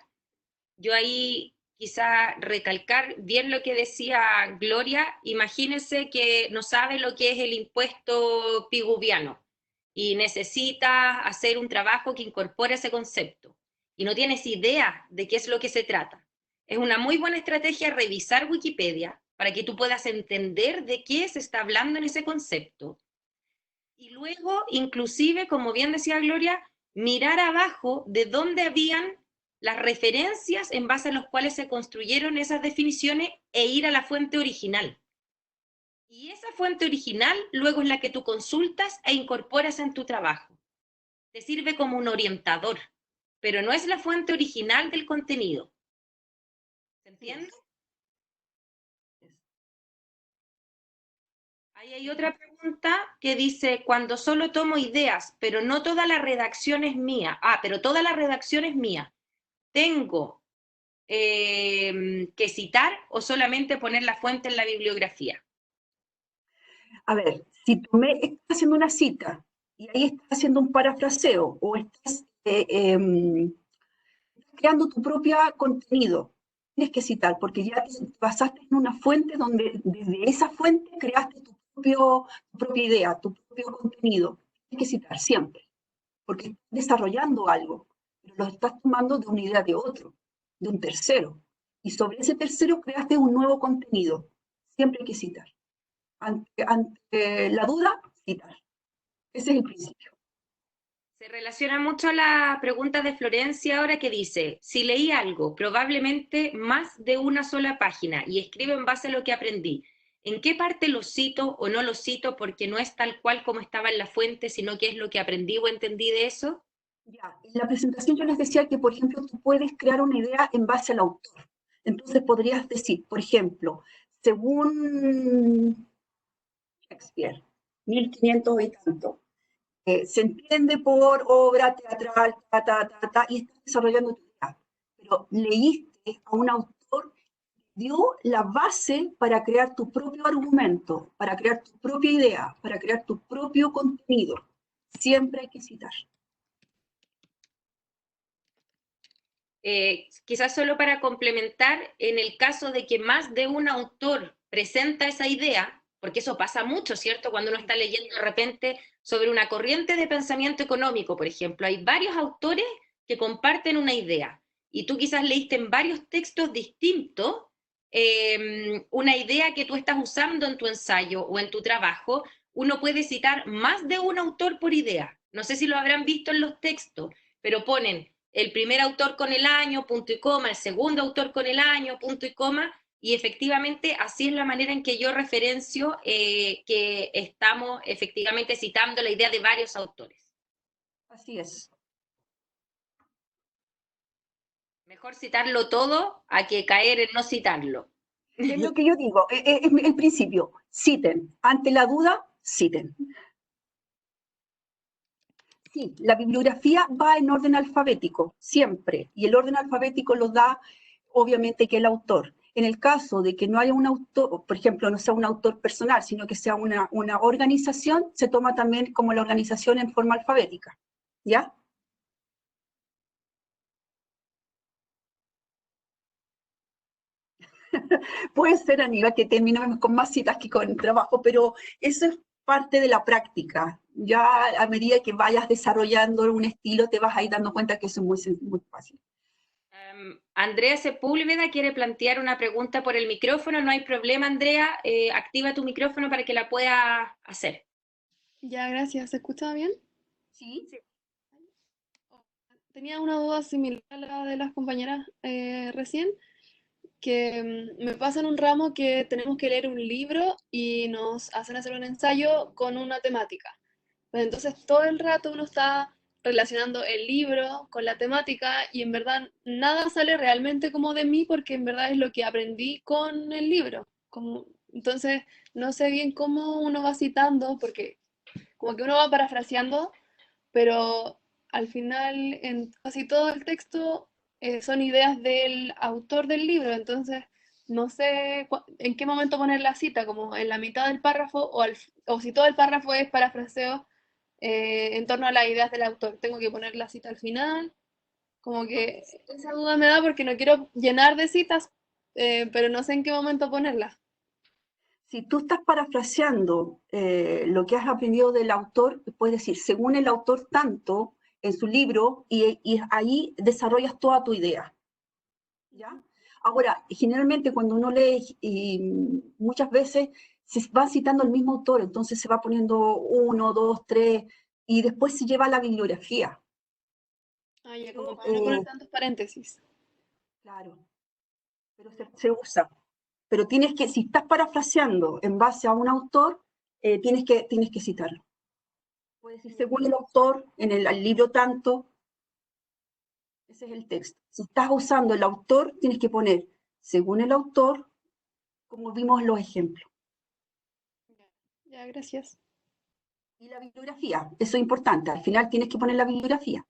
Yo ahí quizá recalcar bien lo que decía Gloria. Imagínense que no sabe lo que es el impuesto piguviano y necesita hacer un trabajo que incorpore ese concepto y no tienes idea de qué es lo que se trata. Es una muy buena estrategia revisar Wikipedia para que tú puedas entender de qué se está hablando en ese concepto. Y luego, inclusive, como bien decía Gloria, mirar abajo de dónde habían las referencias en base a las cuales se construyeron esas definiciones e ir a la fuente original. Y esa fuente original luego es la que tú consultas e incorporas en tu trabajo. Te sirve como un orientador, pero no es la fuente original del contenido. ¿Se entiende? Ahí hay otra pregunta que dice, cuando solo tomo ideas, pero no toda la redacción es mía. Pero toda la redacción es mía. ¿Tengo que citar o solamente poner la fuente en la bibliografía? A ver, si estás haciendo una cita y ahí estás haciendo un parafraseo o estás creando tu propio contenido, tienes que citar, porque ya te basaste en una fuente donde desde esa fuente creaste tu propia idea, tu propio contenido. Tienes que citar siempre, porque estás desarrollando algo, pero lo estás tomando de una idea de otro, de un tercero. Y sobre ese tercero creaste un nuevo contenido. Siempre hay que citar. Ante la duda, citar. Ese es el principio. Se relaciona mucho a la pregunta de Florencia ahora que dice, si leí algo, probablemente más de una sola página, y escribo en base a lo que aprendí, ¿en qué parte lo cito o no lo cito porque no es tal cual como estaba en la fuente, sino que es lo que aprendí o entendí de eso? Ya, en la presentación yo les decía que, por ejemplo, tú puedes crear una idea en base al autor. Entonces podrías decir, por ejemplo, según Shakespeare, 1500 y tanto, se entiende por obra teatral, y estás desarrollando tu idea. Pero leíste a un autor que dio la base para crear tu propio argumento, para crear tu propia idea, para crear tu propio contenido. Siempre hay que citar. Quizás solo para complementar, en el caso de que más de un autor presenta esa idea, porque eso pasa mucho, ¿cierto? Cuando uno está leyendo de repente sobre una corriente de pensamiento económico, por ejemplo, hay varios autores que comparten una idea y tú quizás leíste en varios textos distintos una idea que tú estás usando en tu ensayo o en tu trabajo, uno puede citar más de un autor por idea. No sé si lo habrán visto en los textos, pero ponen el primer autor con el año, punto y coma, el segundo autor con el año, punto y coma, y efectivamente así es la manera en que yo referencio que estamos efectivamente citando la idea de varios autores. Así es. Mejor citarlo todo a que caer en no citarlo. Es lo que yo digo, es el principio, citen, ante la duda, citen. Sí, la bibliografía va en orden alfabético, siempre, y el orden alfabético lo da, obviamente, que el autor. En el caso de que no haya un autor, por ejemplo, no sea un autor personal, sino que sea una organización, se toma también como la organización en forma alfabética, ¿ya? Puede ser, Aníbal, que terminemos con más citas que con trabajo, pero eso es parte de la práctica. Ya a medida que vayas desarrollando un estilo, te vas a ir dando cuenta que eso es muy fácil. Andrea Sepúlveda quiere plantear una pregunta por el micrófono. No hay problema, Andrea. Activa tu micrófono para que la puedas hacer. Ya, gracias. ¿Se escucha bien? Sí. Tenía una duda similar a la de las compañeras recién, que me pasa en un ramo que tenemos que leer un libro y nos hacen hacer un ensayo con una temática. Pues entonces todo el rato uno está relacionando el libro con la temática y en verdad nada sale realmente como de mí porque en verdad es lo que aprendí con el libro. Entonces no sé bien cómo uno va citando porque como que uno va parafraseando, pero al final en casi todo el texto son ideas del autor del libro, entonces no sé en qué momento poner la cita, como en la mitad del párrafo o si todo el párrafo es parafraseo en torno a las ideas del autor. Tengo que poner la cita al final, como que esa duda me da porque no quiero llenar de citas, pero no sé en qué momento ponerla. Si tú estás parafraseando lo que has aprendido del autor, puedes decir, según el autor tanto en su libro, y ahí desarrollas toda tu idea. ¿Ya? Ahora, generalmente cuando uno lee, muchas veces se va citando el mismo autor, entonces se va poniendo uno, dos, tres, y después se lleva a la bibliografía. Ah, ya, Pero, como para no poner tantos paréntesis. claro, pero se usa. Pero tienes que, si estás parafraseando en base a un autor, tienes que citarlo. Puedes decir, según el autor, en el libro tanto, ese es el texto. Si estás usando el autor, tienes que poner, según el autor, como vimos en los ejemplos. Ya, gracias. Y la bibliografía, eso es importante. Al final tienes que poner la bibliografía.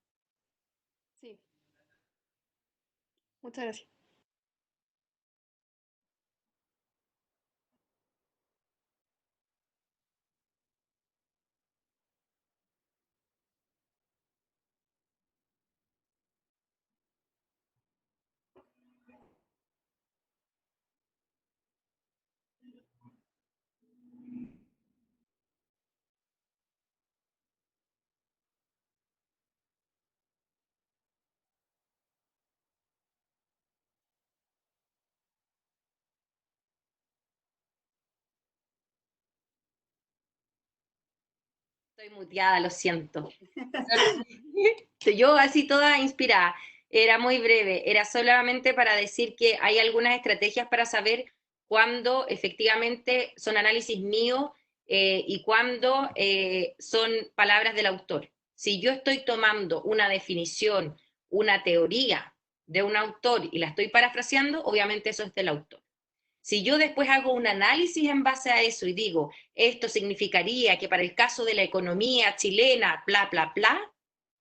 Sí, muchas gracias. Estoy muteada, lo siento. Yo así toda inspirada. Era muy breve, era solamente para decir que hay algunas estrategias para saber cuándo efectivamente son análisis míos y cuándo son palabras del autor. Si yo estoy tomando una definición, una teoría de un autor y la estoy parafraseando, obviamente eso es del autor. Si yo después hago un análisis en base a eso y digo, esto significaría que para el caso de la economía chilena, bla, bla, bla,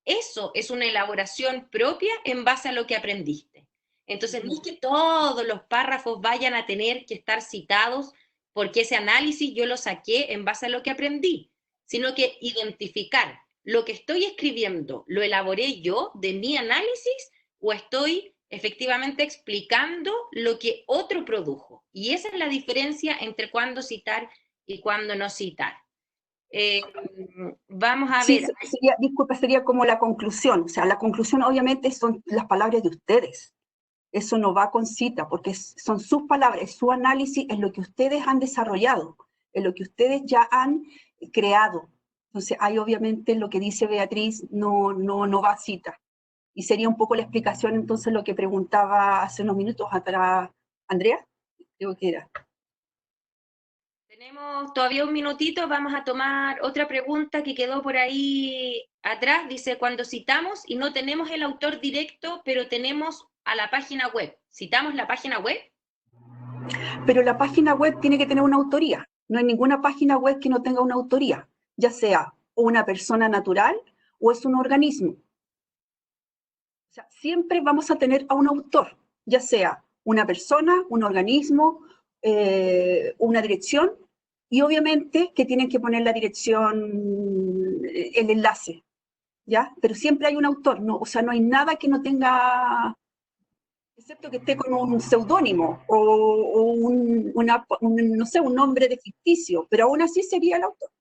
eso es una elaboración propia en base a lo que aprendiste. Entonces, no es que todos los párrafos vayan a tener que estar citados porque ese análisis yo lo saqué en base a lo que aprendí, sino que identificar lo que estoy escribiendo, ¿lo elaboré yo de mi análisis o estoy efectivamente explicando lo que otro produjo? Y esa es la diferencia entre cuándo citar y cuándo no citar. Eh, Vamos a Sí, ver. disculpa, sería como la conclusión. O sea, la conclusión obviamente son las palabras de ustedes. Eso no va con cita, porque son sus palabras, es su análisis, es lo que ustedes han desarrollado, es lo que ustedes ya han creado. Entonces, ahí obviamente lo que dice Beatriz no va a cita. Y sería un poco la explicación entonces lo que preguntaba hace unos minutos atrás Andrea, creo que era. Tenemos todavía un minutito, vamos a tomar otra pregunta que quedó por ahí atrás. Dice, cuando citamos y no tenemos el autor directo, pero tenemos a la página web, ¿citamos la página web? Pero la página web tiene que tener una autoría. No hay ninguna página web que no tenga una autoría, ya sea una persona natural o es un organismo. O sea, siempre vamos a tener a un autor, ya sea una persona, un organismo, una dirección, y obviamente que tienen que poner la dirección, el enlace, ¿ya? Pero siempre hay un autor, no, o sea, no hay nada que no tenga, excepto que esté con un seudónimo o no sé, un nombre de ficticio, pero aún así sería el autor.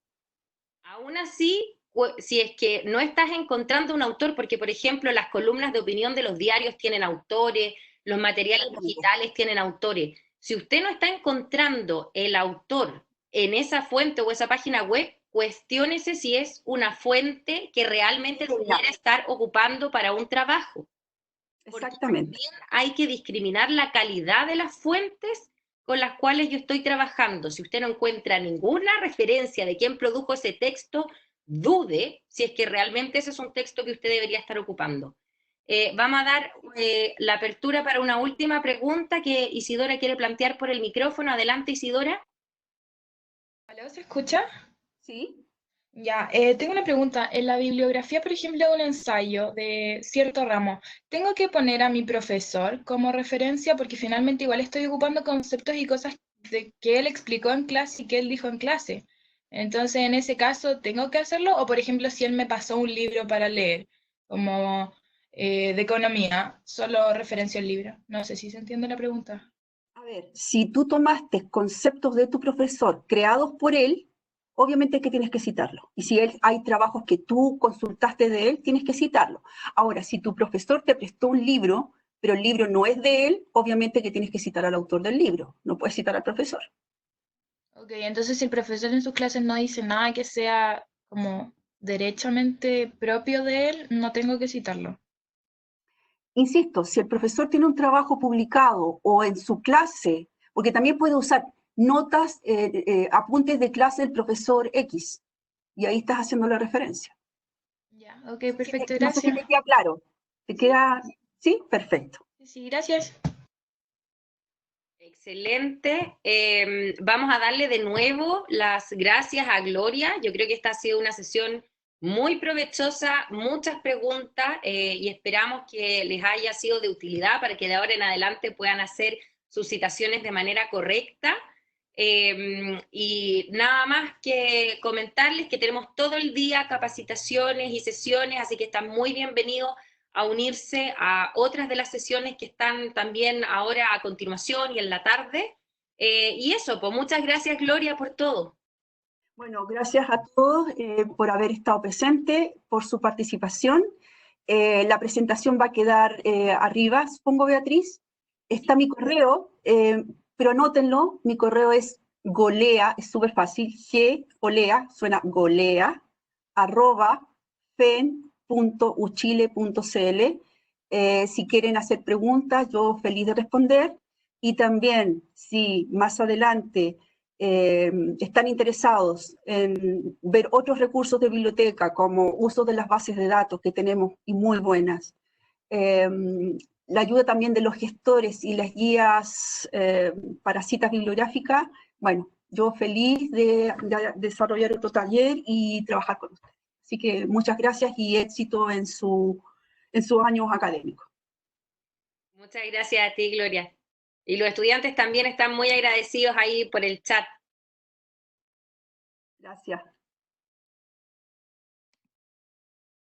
Aún así, si es que no estás encontrando un autor, porque por ejemplo las columnas de opinión de los diarios tienen autores, los materiales digitales tienen autores, si usted no está encontrando el autor en esa fuente o esa página web, cuestiónese si es una fuente que realmente debiera estar ocupando para un trabajo. Porque Exactamente. también hay que discriminar la calidad de las fuentes con las cuales yo estoy trabajando. Si usted no encuentra ninguna referencia de quién produjo ese texto, dude si es que realmente ese es un texto que usted debería estar ocupando. Vamos a dar la apertura para una última pregunta que Isidora quiere plantear por el micrófono. Adelante, Isidora. ¿Aló, se escucha? Sí. Ya, tengo una pregunta. En la bibliografía, por ejemplo, de un ensayo de cierto ramo, ¿tengo que poner a mi profesor como referencia? Porque finalmente igual estoy ocupando conceptos y cosas que él explicó en clase y que él dijo en clase. Entonces, en ese caso, ¿tengo que hacerlo? O, por ejemplo, si él me pasó un libro para leer, como de economía, solo referencio al libro. No sé si se entiende la pregunta. A ver, si tú tomaste conceptos de tu profesor creados por él, obviamente que tienes que citarlo. Y si hay trabajos que tú consultaste de él, tienes que citarlo. Ahora, si tu profesor te prestó un libro, pero el libro no es de él, obviamente que tienes que citar al autor del libro. No puedes citar al profesor. Ok, entonces si el profesor en sus clases no dice nada que sea como derechamente propio de él, no tengo que citarlo. Insisto, si el profesor tiene un trabajo publicado o en su clase, porque también puede usar notas, apuntes de clase del profesor X, y ahí estás haciendo la referencia. Ya, ok, perfecto, No sé si gracias. te queda claro. ¿Te queda? Sí, perfecto. Sí, gracias. Excelente. Vamos a darle de nuevo las gracias a Gloria. Yo creo que esta ha sido una sesión muy provechosa, muchas preguntas y esperamos que les haya sido de utilidad para que de ahora en adelante puedan hacer sus citaciones de manera correcta. Y nada más que comentarles que tenemos todo el día capacitaciones y sesiones, así que están muy bienvenidos a unirse a otras de las sesiones que están también ahora a continuación y en la tarde. Y eso, pues muchas gracias Gloria por todo. Bueno, gracias a todos por haber estado presente, por su participación. La presentación va a quedar arriba, supongo, Beatriz. Está mi correo, pero anótenlo. Mi correo es golea, es súper fácil, golea, suena golea, fen.uchile.cl. Si quieren hacer preguntas, yo feliz de responder. Y también, si más adelante están interesados en ver otros recursos de biblioteca, como uso de las bases de datos que tenemos y muy buenas, la ayuda también de los gestores y las guías para citas bibliográficas, bueno, yo feliz de desarrollar otro taller y trabajar con ustedes. Así que muchas gracias y éxito en sus años académicos. Muchas gracias a ti Gloria. Y los estudiantes también están muy agradecidos ahí por el chat. Gracias.